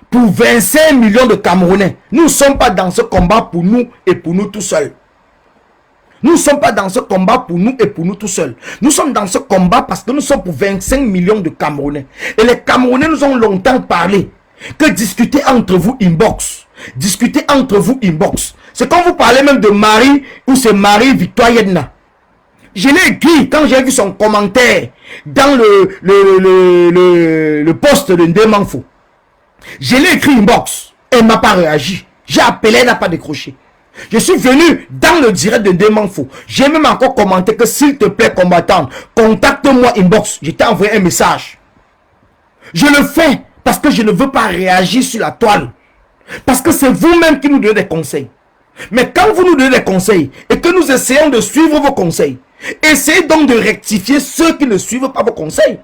pour 25 millions de Camerounais. Nous ne sommes pas dans ce combat pour nous et pour nous tout seuls. Nous ne sommes pas dans ce combat pour nous et pour nous tout seuls. Nous sommes dans ce combat parce que nous sommes pour 25 millions de Camerounais. Et les Camerounais nous ont longtemps parlé que discuter entre vous inbox. Discuter entre vous inbox. C'est quand vous parlez même de Marie ou c'est Marie Victoire Yedna. Je l'ai écrit quand j'ai vu son commentaire dans le post de Ndemanfo. Je l'ai écrit inbox. Elle ne m'a pas réagi. J'ai appelé, elle n'a pas décroché. Je suis venu dans le direct de Demanfo. J'ai même encore commenté que s'il te plaît, combattant, contacte-moi inbox. Je t'ai envoyé un message. Je le fais parce que je ne veux pas réagir sur la toile. Parce que c'est vous-même qui nous donnez des conseils. Mais quand vous nous donnez des conseils et que nous essayons de suivre vos conseils, essayez donc de rectifier ceux qui ne suivent pas vos conseils.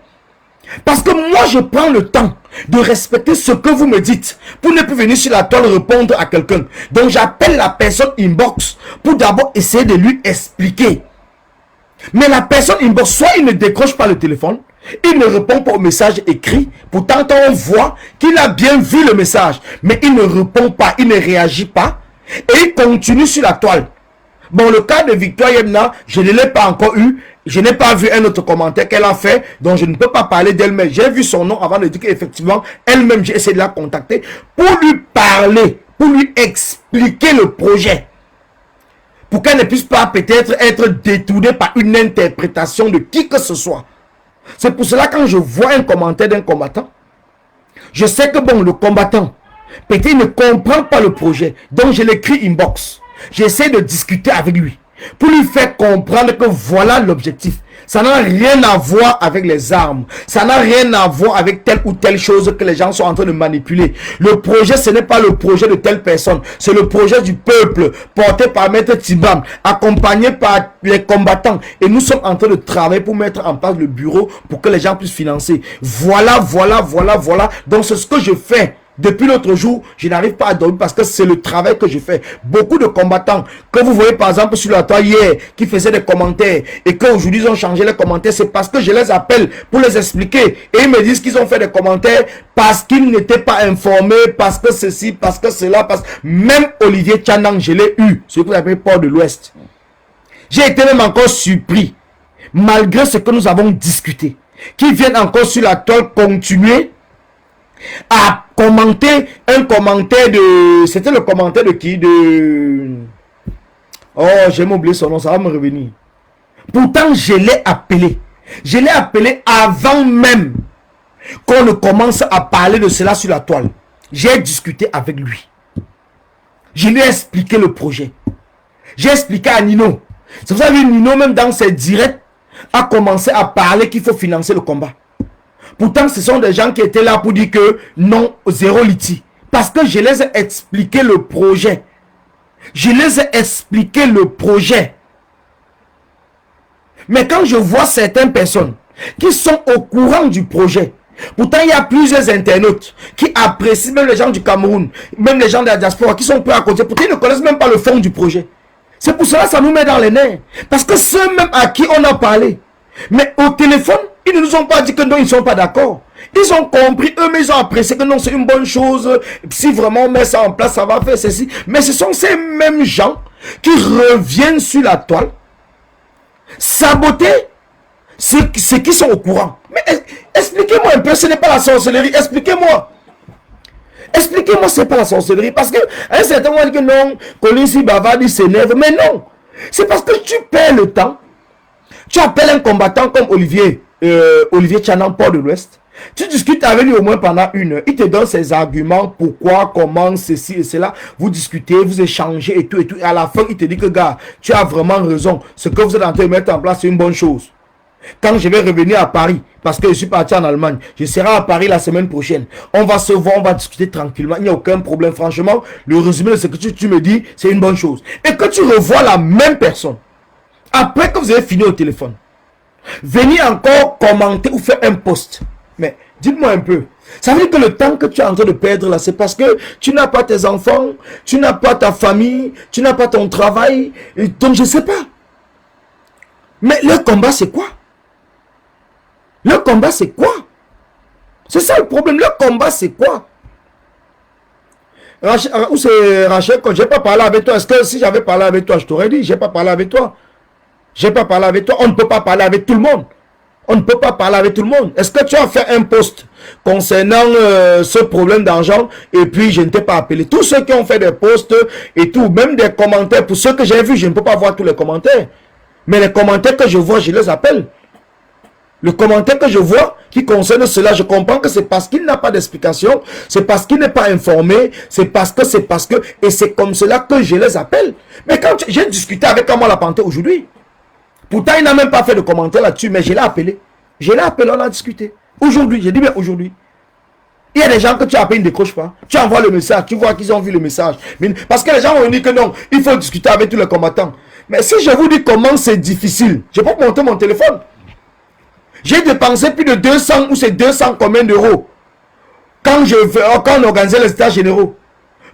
Parce que moi, je prends le temps de respecter ce que vous me dites pour ne plus venir sur la toile répondre à quelqu'un. Donc, j'appelle la personne inbox pour d'abord essayer de lui expliquer. Mais la personne inbox, soit il ne décroche pas le téléphone, il ne répond pas au message écrit. Pourtant, on voit qu'il a bien vu le message, mais il ne répond pas, il ne réagit pas et il continue sur la toile. Bon, le cas de Victoire Yemna, je ne l'ai pas encore eu. Je n'ai pas vu un autre commentaire qu'elle a fait, donc je ne peux pas parler d'elle-même. J'ai vu son nom avant de dire qu'effectivement, elle-même, j'ai essayé de la contacter pour lui parler, pour lui expliquer le projet. Pour qu'elle ne puisse pas peut-être être détournée par une interprétation de qui que ce soit. C'est pour cela quand je vois un commentaire d'un combattant, je sais que bon, le combattant, peut-être il ne comprend pas le projet. Donc je l'écris inbox. J'essaie de discuter avec lui pour lui faire comprendre que voilà l'objectif. Ça n'a rien à voir avec les armes. Ça n'a rien à voir avec telle ou telle chose que les gens sont en train de manipuler. Le projet, ce n'est pas le projet de telle personne. C'est le projet du peuple porté par Maître Tibam, accompagné par les combattants. Et nous sommes en train de travailler pour mettre en place le bureau pour que les gens puissent financer. Voilà. Donc c'est ce que je fais. Depuis l'autre jour, je n'arrive pas à dormir parce que c'est le travail que je fais. Beaucoup de combattants que vous voyez par exemple sur la toile hier qui faisaient des commentaires et qu'aujourd'hui ils ont changé les commentaires, c'est parce que je les appelle pour les expliquer et ils me disent qu'ils ont fait des commentaires parce qu'ils n'étaient pas informés, parce que ceci, parce que cela, parce que même Olivier Tchanang, je l'ai eu, ce que vous appelez Port de l'Ouest. J'ai été même encore surpris, malgré ce que nous avons discuté, qu'ils viennent encore sur la toile continuer à commenter un commentaire de... C'était le commentaire de qui? Oh, j'ai oublié son nom, ça va me revenir. Pourtant, je l'ai appelé. Je l'ai appelé avant même qu'on ne commence à parler de cela sur la toile. J'ai discuté avec lui. Je lui ai expliqué le projet. J'ai expliqué à Nino. C'est pour ça que Nino, même dans ses directs, a commencé à parler qu'il faut financer le combat. Pourtant, ce sont des gens qui étaient là pour dire que non, zéro liti. Parce que je les ai expliqué le projet. Je les ai expliqué le projet. Mais quand je vois certaines personnes qui sont au courant du projet, pourtant il y a plusieurs internautes qui apprécient, même les gens du Cameroun, même les gens de la diaspora qui sont prêts à côté, pourtant ils ne connaissent même pas le fond du projet. C'est pour cela que ça nous met dans les nerfs. Parce que ceux même à qui on a parlé, mais au téléphone, ils ne nous ont pas dit que non, ils ne sont pas d'accord. Ils ont compris, eux, mais ils ont apprécié que non, c'est une bonne chose. Si vraiment on met ça en place, ça va faire ceci. Mais ce sont ces mêmes gens qui reviennent sur la toile, saboter ceux qui sont au courant. Mais expliquez-moi un peu, ce n'est pas la sorcellerie. Expliquez-moi. Expliquez-moi, ce n'est pas la sorcellerie. Parce que à un certain moment, on dit que non, Colissi Bavard s'énerve. Mais non, c'est parce que tu perds le temps. Tu appelles un combattant comme Olivier Tchanang, Port de l'Ouest. Tu discutes avec lui au moins pendant 1 heure. Il te donne ses arguments, pourquoi, comment, ceci et cela. Vous discutez, vous échangez et tout et tout. Et à la fin, il te dit que gars, tu as vraiment raison. Ce que vous êtes en train de mettre en place, c'est une bonne chose. Quand je vais revenir à Paris, parce que je suis parti en Allemagne, je serai à Paris la semaine prochaine. On va se voir, on va discuter tranquillement. Il n'y a aucun problème. Franchement, le résumé de ce que tu me dis, c'est une bonne chose. Et que tu revois la même personne. Après que vous avez fini au téléphone, venez encore commenter ou faire un post. Mais dites-moi un peu, ça veut dire que le temps que tu es en train de perdre là, c'est parce que tu n'as pas tes enfants, tu n'as pas ta famille, tu n'as pas ton travail, et donc je ne sais pas. Mais le combat c'est quoi? Le combat c'est quoi? C'est ça le problème, le combat c'est quoi? Où c'est Rachel, quand je n'ai pas parlé avec toi, est-ce que si j'avais parlé avec toi, je t'aurais dit, je n'ai pas parlé avec toi. Je n'ai pas parlé avec toi, on ne peut pas parler avec tout le monde. On ne peut pas parler avec tout le monde. Est-ce que tu as fait un post concernant ce problème d'argent et puis je ne t'ai pas appelé? Tous ceux qui ont fait des posts et tout, même des commentaires, pour ceux que j'ai vus, je ne peux pas voir tous les commentaires. Mais les commentaires que je vois, je les appelle. Le commentaire que je vois qui concerne cela, je comprends que c'est parce qu'il n'a pas d'explication, c'est parce qu'il n'est pas informé, c'est parce que, et c'est comme cela que je les appelle. Mais quand j'ai discuté avec Kamal Lapanté aujourd'hui, pourtant il n'a même pas fait de commentaire là-dessus, mais je l'ai appelé. Je l'ai appelé, on a discuté. Aujourd'hui, j'ai dit bien aujourd'hui. Il y a des gens que tu appelles, ils ne décrochent pas. Tu envoies le message, tu vois qu'ils ont vu le message. Parce que les gens vont dire que non, il faut discuter avec tous les combattants. Mais si je vous dis comment c'est difficile, je peux monter mon téléphone. J'ai dépensé plus de 200 ou c'est 200 combien d'euros quand on organisait les états généraux.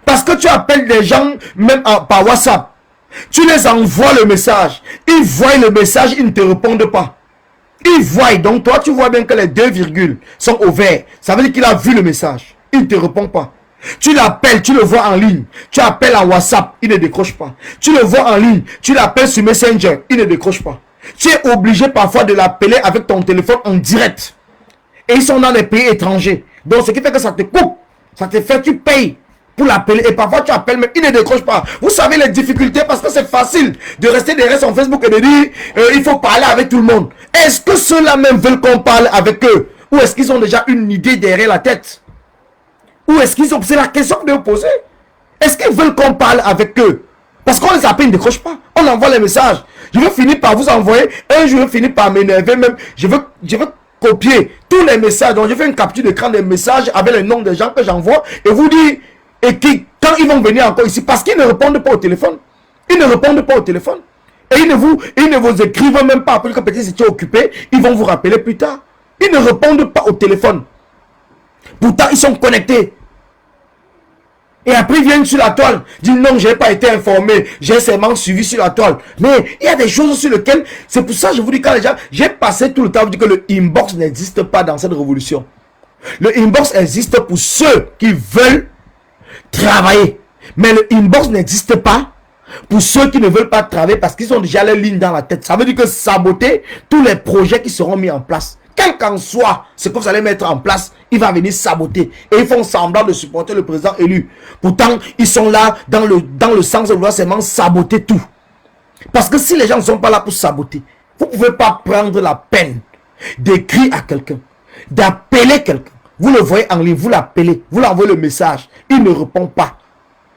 Parce que tu appelles des gens même par WhatsApp. Tu les envoies le message. Ils voient le message, ils ne te répondent pas. Ils voient, donc toi tu vois bien que les 2 virgules sont au vert. Ça veut dire qu'il a vu le message. Il ne te répond pas. Tu l'appelles, tu le vois en ligne. Tu appelles en WhatsApp, il ne décroche pas. Tu le vois en ligne, tu l'appelles sur Messenger, il ne décroche pas. Tu es obligé parfois de l'appeler avec ton téléphone en direct. Et ils sont dans les pays étrangers. Donc ce qui fait que ça te coupe. Ça te fait, tu payes pour l'appeler. Et parfois tu appelles, mais il ne décroche pas. Vous savez les difficultés parce que c'est facile de rester derrière son Facebook et de dire il faut parler avec tout le monde. Est-ce que ceux-là même veulent qu'on parle avec eux? Ou est-ce qu'ils ont déjà une idée derrière la tête? Ou est-ce qu'ils ont... C'est la question que je vais vous poser. Est-ce qu'ils veulent qu'on parle avec eux? Parce qu'on les appelle, ils ne décrochent pas. On envoie les messages. Je vais finir par vous envoyer. Un jour, je vais finir par m'énerver même. Je veux copier tous les messages. Donc, je fais une capture d'écran des messages avec les noms des gens que j'envoie. Et vous dire, et quand ils vont venir encore ici, parce qu'ils ne répondent pas au téléphone. Ils ne répondent pas au téléphone. Et ils ne vous écrivent même pas. Après que peut-être si tu es occupé, ils vont vous rappeler plus tard. Ils ne répondent pas au téléphone. Pourtant, ils sont connectés. Et après, ils viennent sur la toile. Disent non, je n'ai pas été informé. J'ai seulement suivi sur la toile. Mais il y a des choses sur lesquelles... C'est pour ça que je vous dis, quand les gens... J'ai passé tout le temps à vous dire que le inbox n'existe pas dans cette révolution. Le inbox existe pour ceux qui veulent travailler. Mais le inbox n'existe pas pour ceux qui ne veulent pas travailler parce qu'ils ont déjà les lignes dans la tête. Ça veut dire que saboter tous les projets qui seront mis en place. Quel qu'en soit ce que vous allez mettre en place, il va venir saboter. Et ils font semblant de supporter le président élu. Pourtant, ils sont là dans le sens de vouloir seulement saboter tout. Parce que si les gens ne sont pas là pour saboter, vous ne pouvez pas prendre la peine d'écrire à quelqu'un, d'appeler quelqu'un. Vous le voyez en ligne, vous l'appelez, vous l'envoyez le message. Il ne répond pas.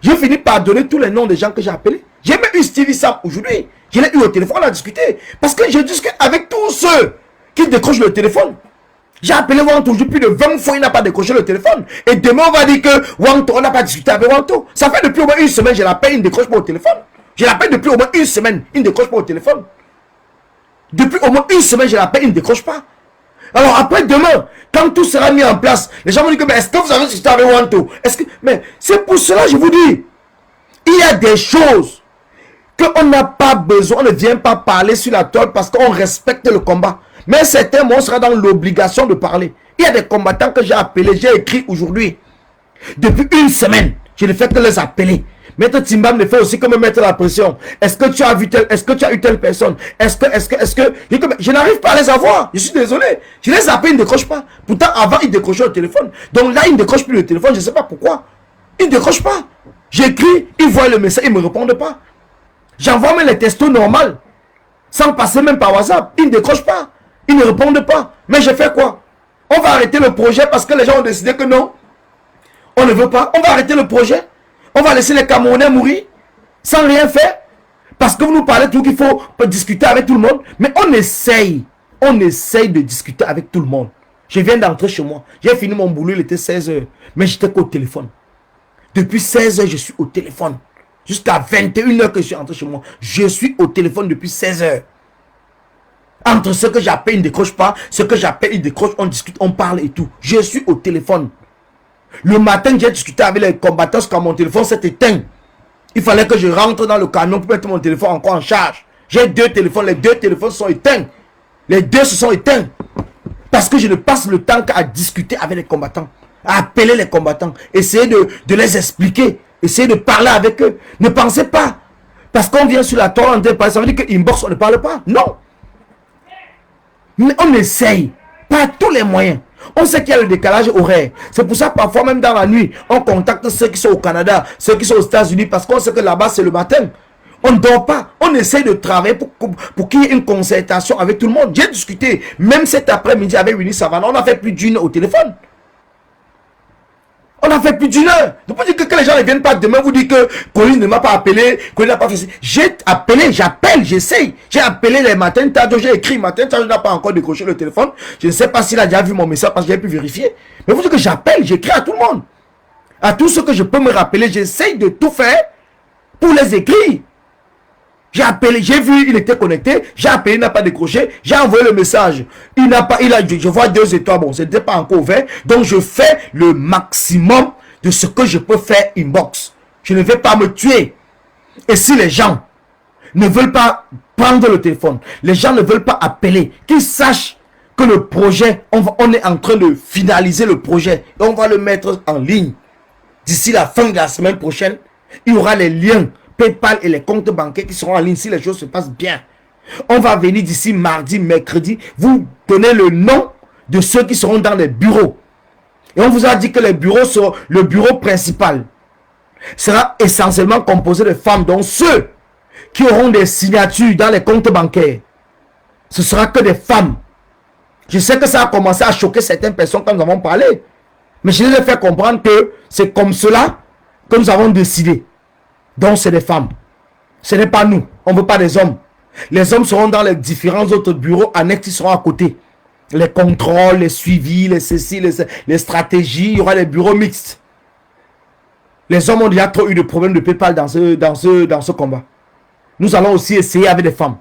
Je finis par donner tous les noms des gens que j'ai appelés. J'ai même eu Stevie Sam aujourd'hui. Je l'ai eu au téléphone, on a discuté. Parce que je discute avec tous ceux qui décrochent le téléphone. J'ai appelé Wanto plus de 20 fois, il n'a pas décroché le téléphone. Et demain, on va dire que Wanto, on n'a pas discuté avec Wanto. Ça fait depuis au moins une semaine, je l'appelle, il ne décroche pas au téléphone. Je l'appelle depuis au moins une semaine, il ne décroche pas au téléphone. Depuis au moins une semaine, je l'appelle, il ne décroche pas. Alors après demain, quand tout sera mis en place, les gens vont dire que est-ce que vous avez discuté avec Wanto? Mais c'est pour cela, je vous dis, il y a des choses qu'on n'a pas besoin, on ne vient pas parler sur la toile parce qu'on respecte le combat. Mais certains mots sera dans l'obligation de parler. Il y a des combattants que j'ai appelés, j'ai écrit aujourd'hui. Depuis une semaine, je ne fais que les appeler. Maître Timbam ne fait aussi que me mettre la pression. Est-ce que tu as vu est-ce que tu as eu telle personne? Est-ce que... Je n'arrive pas à les avoir. Je suis désolé. Je les appelle, ils ne décrochent pas. Pourtant, avant, ils décrochaient le téléphone. Donc là, ils ne décrochent plus le téléphone. Je ne sais pas pourquoi. Ils ne décrochent pas. J'écris, ils voient le message, ils ne me répondent pas. J'envoie même les textos normaux. Sans passer même par WhatsApp. Ils ne décrochent pas. Ils ne répondent pas. Mais je fais quoi? On va arrêter le projet parce que les gens ont décidé que non. On ne veut pas. On va arrêter le projet. On va laisser les Camerounais mourir sans rien faire. Parce que vous nous parlez tout qu'il faut discuter avec tout le monde. Mais on essaye de discuter avec tout le monde. Je viens d'entrer chez moi. J'ai fini mon boulot, il était 16 h. Mais j'étais qu'au téléphone. Depuis 16 h, je suis au téléphone. Jusqu'à 21 h que je suis entré chez moi. Je suis au téléphone depuis 16 h. Entre ce que j'appelle, il ne décroche pas. Ce que j'appelle, il décroche. On discute, on parle et tout. Je suis au téléphone. Le matin, j'ai discuté avec les combattants quand mon téléphone s'est éteint. Il fallait que je rentre dans le camion pour mettre mon téléphone encore en charge. J'ai 2 téléphones. Les 2 téléphones sont éteints. Les 2 se sont éteints. Parce que je ne passe le temps qu'à discuter avec les combattants. À appeler les combattants. Essayer de les expliquer. Essayer de parler avec eux. Ne pensez pas. Parce qu'on vient sur la toile, ça veut dire que inbox, on ne parle pas. Non. Mais on essaye. Par tous les moyens. On sait qu'il y a le décalage horaire. C'est pour ça parfois même dans la nuit, on contacte ceux qui sont au Canada, ceux qui sont aux États-Unis, parce qu'on sait que là-bas c'est le matin. On ne dort pas. On essaie de travailler pour qu'il y ait une concertation avec tout le monde. J'ai discuté, même cet après-midi avec Winnie Savannah, on a fait plus d'une heure au téléphone. On a fait plus d'une heure. Donc, vous dites que les gens ne viennent pas demain, vous dites que Colline ne m'a pas appelé, Colline n'a pas fait ça. J'ai appelé, j'appelle, j'essaye. J'ai appelé les matins, j'ai écrit matin, je n'ai pas encore décroché le téléphone. Je ne sais pas s'il a déjà vu mon message parce que j'ai pu vérifier. Mais vous dites que j'appelle, j'écris à tout le monde. À tous ceux que je peux me rappeler, j'essaye de tout faire pour les écrire. J'ai appelé, j'ai vu, il était connecté, j'ai appelé, il n'a pas décroché, j'ai envoyé le message. Je vois 2 étoiles, bon, c'était pas encore ouvert. Donc je fais le maximum de ce que je peux faire inbox. Je ne vais pas me tuer. Et si les gens ne veulent pas prendre le téléphone, les gens ne veulent pas appeler, qu'ils sachent que le projet, on est en train de finaliser le projet et on va le mettre en ligne. D'ici la fin de la semaine prochaine, il y aura les liens PayPal et les comptes bancaires qui seront en ligne si les choses se passent bien. On va venir d'ici mardi, mercredi, vous donner le nom de ceux qui seront dans les bureaux. Et on vous a dit que le bureau principal sera essentiellement composé de femmes, dont ceux qui auront des signatures dans les comptes bancaires. Ce sera que des femmes. Je sais que ça a commencé à choquer certaines personnes quand nous avons parlé. Mais je les ai fait comprendre que c'est comme cela que nous avons décidé. Donc c'est des femmes. Ce n'est pas nous. On ne veut pas des hommes. Les hommes seront dans les différents autres bureaux annexes qui seront à côté. Les contrôles, les suivis, les stratégies. Il y aura des bureaux mixtes. Les hommes ont déjà trop eu de problèmes de PayPal dans ce combat. Nous allons aussi essayer avec des femmes.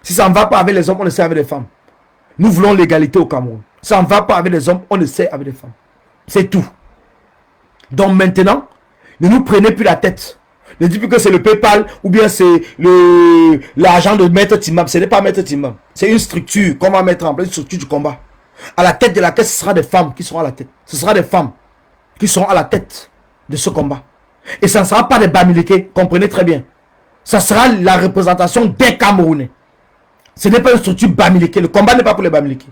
Si ça ne va pas avec les hommes, on essaie avec des femmes. Nous voulons l'égalité au Cameroun. Si ça ne va pas avec les hommes, on essaie avec des femmes. C'est tout. Donc maintenant, ne nous prenez plus la tête. Ne dites plus que c'est le PayPal ou bien c'est l'argent de Maître Timam. Ce n'est pas Maître Timam. C'est une structure qu'on va mettre en place, une structure du combat. À la tête de laquelle ce sera des femmes qui seront à la tête. Ce sera des femmes qui seront à la tête de ce combat. Et ça ne sera pas des Bamileke, comprenez très bien. Ça sera la représentation des Camerounais. Ce n'est pas une structure Bamileke. Le combat n'est pas pour les Bamileke.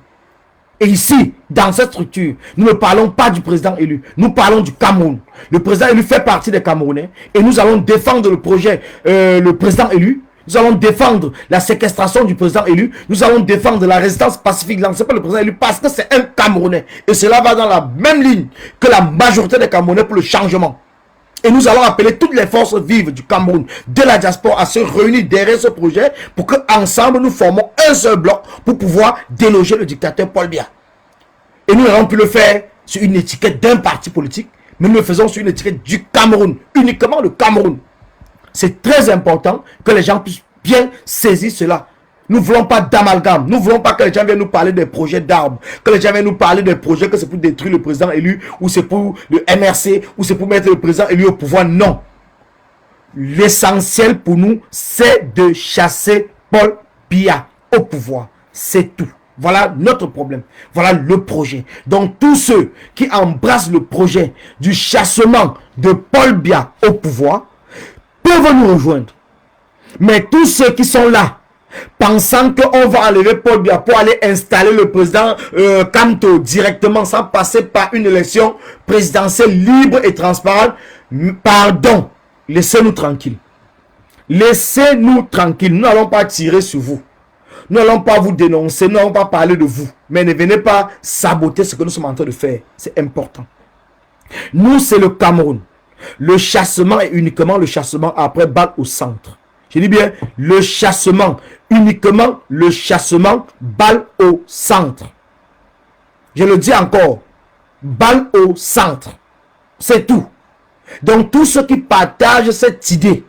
Et ici, dans cette structure, nous ne parlons pas du président élu. Nous parlons du Cameroun. Le président élu fait partie des Camerounais. Et nous allons défendre le projet, le président élu. Nous allons défendre la séquestration du président élu. Nous allons défendre la résistance pacifique lancée par le président élu parce que c'est un Camerounais. Et cela va dans la même ligne que la majorité des Camerounais pour le changement. Et nous allons appeler toutes les forces vives du Cameroun, de la diaspora, à se réunir derrière ce projet pour qu'ensemble nous formons un seul bloc pour pouvoir déloger le dictateur Paul Biya. Et nous n'allons plus le faire sur une étiquette d'un parti politique, mais nous le faisons sur une étiquette du Cameroun, uniquement le Cameroun. C'est très important que les gens puissent bien saisir cela. Nous ne voulons pas d'amalgame. Nous ne voulons pas que les gens viennent nous parler des projets d'armes. Que les gens viennent nous parler des projets que c'est pour détruire le président élu, ou c'est pour le MRC, ou c'est pour mettre le président élu au pouvoir. Non. L'essentiel pour nous, c'est de chasser Paul Biya au pouvoir. C'est tout. Voilà notre problème. Voilà le projet. Donc tous ceux qui embrassent le projet du chassement de Paul Biya au pouvoir peuvent nous rejoindre. Mais tous ceux qui sont là, pensant qu'on va enlever Paul Biya pour aller installer le président Kamto directement sans passer par une élection présidentielle libre et transparente, pardon, laissez-nous tranquilles. Laissez-nous tranquilles. Nous n'allons pas tirer sur vous. Nous n'allons pas vous dénoncer. Nous n'allons pas parler de vous. Mais ne venez pas saboter ce que nous sommes en train de faire. C'est important. Nous, c'est le Cameroun. Le chassement est uniquement le chassement après balle au centre. Je dis bien le chassement, uniquement le chassement, balle au centre. Je le dis encore, balle au centre. C'est tout. Donc tous ceux qui partagent cette idée,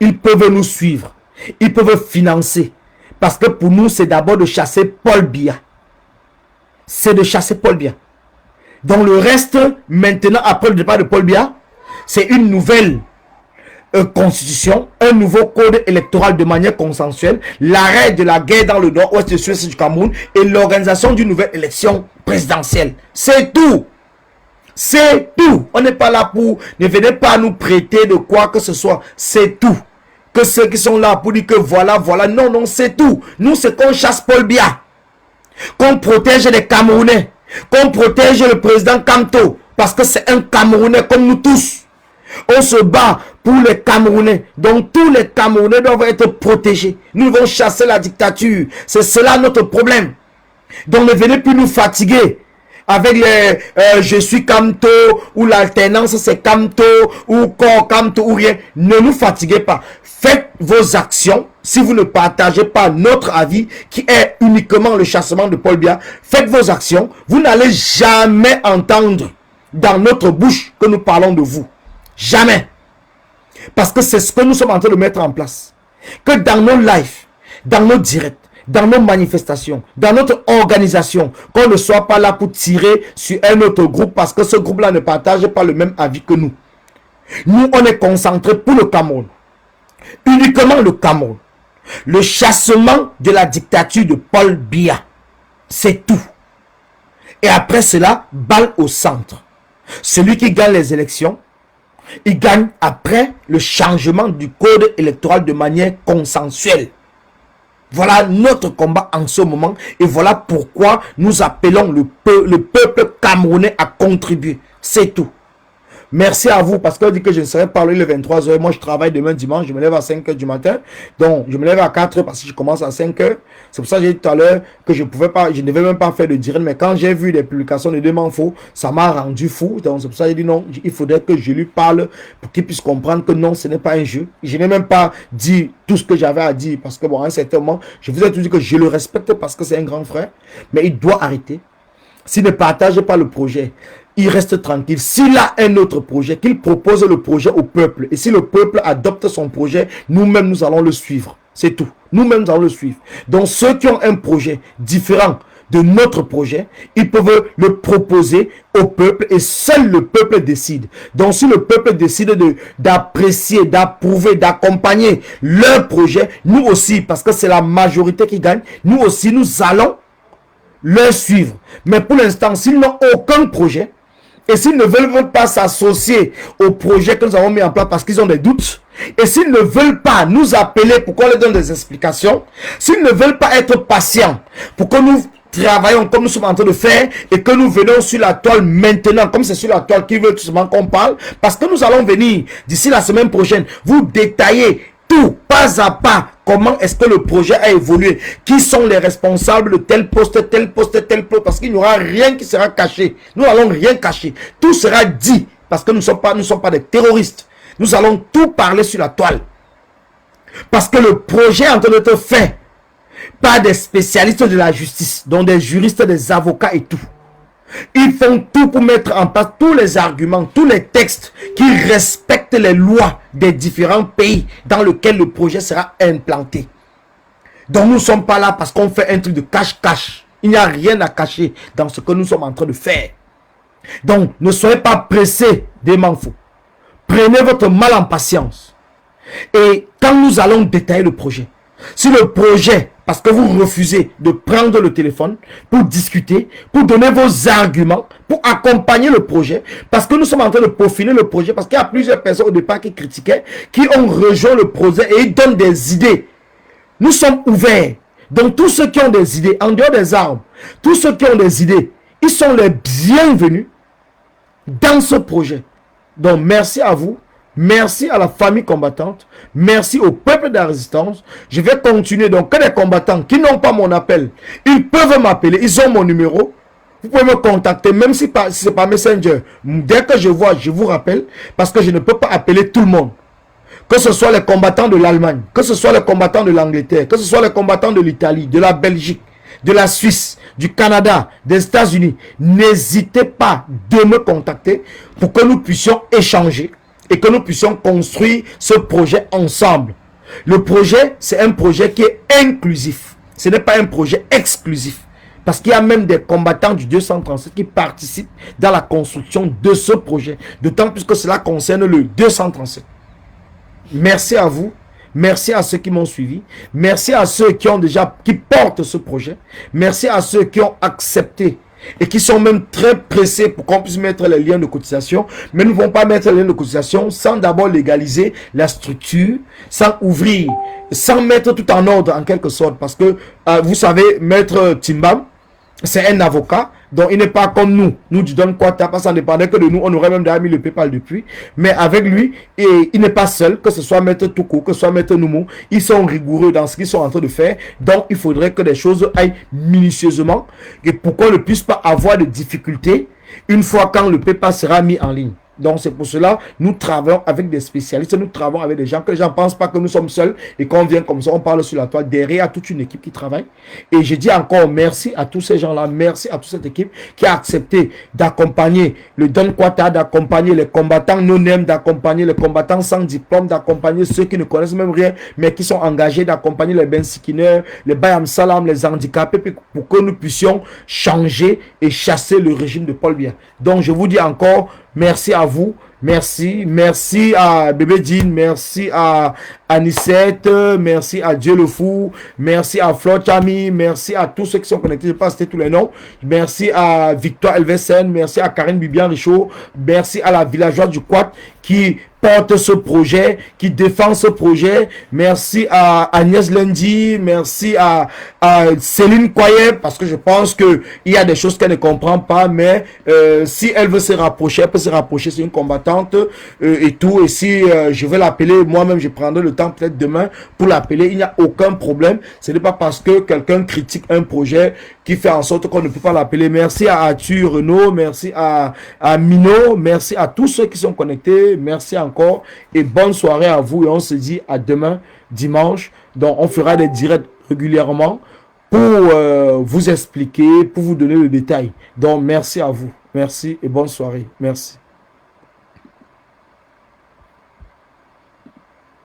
ils peuvent nous suivre. Ils peuvent financer. Parce que pour nous, c'est d'abord de chasser Paul Biya. C'est de chasser Paul Biya. Donc le reste, maintenant, après le départ de Paul Biya, c'est une nouvelle constitution, un nouveau code électoral de manière consensuelle, l'arrêt de la guerre dans le nord-ouest de Suisse du Cameroun et l'organisation d'une nouvelle élection présidentielle. C'est tout. C'est tout. On n'est pas là pour... Ne venez pas nous prêter de quoi que ce soit. C'est tout. Que ceux qui sont là pour dire que voilà, voilà. Non, non, c'est tout. Nous, c'est qu'on chasse Paul Biya. Qu'on protège les Camerounais. Qu'on protège le président Kamto. Parce que c'est un Camerounais comme nous tous. On se bat pour les Camerounais. Donc tous les Camerounais doivent être protégés. Nous devons chasser la dictature. C'est cela notre problème. Donc ne venez plus nous fatiguer avec les je suis Camto ou l'alternance c'est Camto ou corps Camto ou rien. Ne nous fatiguez pas. Faites vos actions. Si vous ne partagez pas notre avis qui est uniquement le chassement de Paul Biya, faites vos actions. Vous n'allez jamais entendre dans notre bouche que nous parlons de vous. Jamais. Parce que c'est ce que nous sommes en train de mettre en place. Que dans nos lives, dans nos directs, dans nos manifestations, dans notre organisation, qu'on ne soit pas là pour tirer sur un autre groupe parce que ce groupe-là ne partage pas le même avis que nous. Nous, on est concentrés pour le Cameroun. Uniquement le Cameroun. Le chassement de la dictature de Paul Biya. C'est tout. Et après cela, balle au centre. Celui qui gagne les élections, il gagne après le changement du code électoral de manière consensuelle. Voilà notre combat en ce moment et voilà pourquoi nous appelons le peuple camerounais à contribuer. C'est tout. Merci à vous parce qu'on dit que je ne serai pas le 23h. Moi, je travaille demain dimanche. Je me lève à 5h du matin. Donc, je me lève à 4h parce que je commence à 5h. C'est pour ça que j'ai dit tout à l'heure que je ne devais même pas faire de direct. Mais quand j'ai vu les publications de Demain Faux, ça m'a rendu fou. Donc, c'est pour ça que j'ai dit non. Il faudrait que je lui parle pour qu'il puisse comprendre que non, ce n'est pas un jeu. Je n'ai même pas dit tout ce que j'avais à dire parce que, bon, à un certain moment, je vous ai tout dit que je le respecte parce que c'est un grand frère. Mais il doit arrêter. S'il ne partage pas le projet, il reste tranquille. S'il a un autre projet, qu'il propose le projet au peuple. Et si le peuple adopte son projet, nous-mêmes, nous allons le suivre. C'est tout. Nous-mêmes, nous allons le suivre. Donc, ceux qui ont un projet différent de notre projet, ils peuvent le proposer au peuple et seul le peuple décide. Donc, si le peuple décide d'apprécier, d'approuver, d'accompagner leur projet, nous aussi, parce que c'est la majorité qui gagne, nous aussi, nous allons leur suivre. Mais pour l'instant, s'ils n'ont aucun projet, et s'ils ne veulent pas s'associer au projet que nous avons mis en place parce qu'ils ont des doutes, et s'ils ne veulent pas nous appeler pour qu'on leur donne des explications, s'ils ne veulent pas être patients pour que nous travaillons comme nous sommes en train de faire et que nous venons sur la toile maintenant, comme c'est sur la toile qu'ils veulent tout simplement qu'on parle, parce que nous allons venir d'ici la semaine prochaine vous détailler tout, pas à pas, comment est-ce que le projet a évolué, qui sont les responsables de tel poste, tel poste, tel poste, parce qu'il n'y aura rien qui sera caché. Nous n'allons rien cacher. Tout sera dit, parce que nous ne sommes pas des terroristes. Nous allons tout parler sur la toile. Parce que le projet est en train d'être fait par des spécialistes de la justice, dont des juristes, des avocats et tout. Ils font tout pour mettre en place tous les arguments, tous les textes qui respectent les lois des différents pays dans lesquels le projet sera implanté. Donc nous ne sommes pas là parce qu'on fait un truc de cache-cache. Il n'y a rien à cacher dans ce que nous sommes en train de faire. Donc ne soyez pas pressés des manfos. Prenez votre mal en patience. Et quand nous allons détailler le projet, si le projet, parce que vous refusez de prendre le téléphone pour discuter, pour donner vos arguments, pour accompagner le projet, parce que nous sommes en train de peaufiner le projet, parce qu'il y a plusieurs personnes au départ qui critiquaient, qui ont rejoint le projet et ils donnent des idées. Nous sommes ouverts. Donc tous ceux qui ont des idées, en dehors des armes, tous ceux qui ont des idées, ils sont les bienvenus dans ce projet. Donc merci à vous. Merci à la famille combattante. Merci au peuple de la résistance. Je vais continuer. Donc, que les combattants qui n'ont pas mon appel, ils peuvent m'appeler. Ils ont mon numéro. Vous pouvez me contacter, même si c'est pas Messenger. Dès que je vois, je vous rappelle. Parce que je ne peux pas appeler tout le monde. Que ce soit les combattants de l'Allemagne, que ce soit les combattants de l'Angleterre, que ce soit les combattants de l'Italie, de la Belgique, de la Suisse, du Canada, des États-Unis. N'hésitez pas de me contacter pour que nous puissions échanger. Et que nous puissions construire ce projet ensemble. Le projet, c'est un projet qui est inclusif. Ce n'est pas un projet exclusif. Parce qu'il y a même des combattants du 237 qui participent dans la construction de ce projet. D'autant plus que cela concerne le 237. Merci à vous. Merci à ceux qui m'ont suivi. Merci à ceux qui portent ce projet. Merci à ceux qui ont accepté et qui sont même très pressés pour qu'on puisse mettre les liens de cotisation. Mais nous ne vont pas mettre les liens de cotisation sans d'abord légaliser la structure, sans ouvrir, sans mettre tout en ordre en quelque sorte. Parce que, vous savez, Maître Timbam, c'est un avocat. Donc, il n'est pas comme nous du Don Quata, parce que ça dépendait que de nous, on aurait même déjà mis le PayPal depuis. Mais avec lui, et il n'est pas seul, que ce soit Maître Toukou, que ce soit Maître Noumo, ils sont rigoureux dans ce qu'ils sont en train de faire. Donc, il faudrait que les choses aillent minutieusement et pour qu'on ne puisse pas avoir de difficultés une fois quand le PayPal sera mis en ligne. Donc, c'est pour cela nous travaillons avec des spécialistes, nous travaillons avec des gens, que les gens ne pensent pas que nous sommes seuls et qu'on vient comme ça, on parle sur la toile. Derrière, il y a toute une équipe qui travaille. Et je dis encore merci à tous ces gens-là, merci à toute cette équipe qui a accepté d'accompagner le Don Quata, d'accompagner les combattants non-name, d'accompagner les combattants sans diplôme, d'accompagner ceux qui ne connaissent même rien, mais qui sont engagés, d'accompagner les bensikineurs, les Bayam Salam, les handicapés, pour que nous puissions changer et chasser le régime de Paul Biya. Donc, je vous dis encore, merci à vous, merci à Bébé Jean, merci à Anicette, merci à Dieu le Fou, merci à Flor Chami, merci à tous ceux qui sont connectés, je ne vais pas citer tous les noms, merci à Victoire Elvesen, merci à Karine Bibian Richaud, merci à la villageoise du Quat qui porte ce projet, qui défend ce projet. Merci à Agnès Lundi, merci à Céline Koye, parce que je pense que il y a des choses qu'elle ne comprend pas, mais si elle veut se rapprocher, elle peut se rapprocher, c'est une combattante et tout. Et si je vais l'appeler, moi-même, je prendrai le temps peut-être demain pour l'appeler, il n'y a aucun problème. Ce n'est pas parce que quelqu'un critique un projet qui fait en sorte qu'on ne peut pas l'appeler. Merci à Arthur Renaud, merci à Mino, merci à tous ceux qui sont connectés, merci encore et bonne soirée à vous et on se dit à demain dimanche. Donc on fera des directs régulièrement pour vous expliquer, pour vous donner le détail. Donc merci à vous, merci et bonne soirée, merci.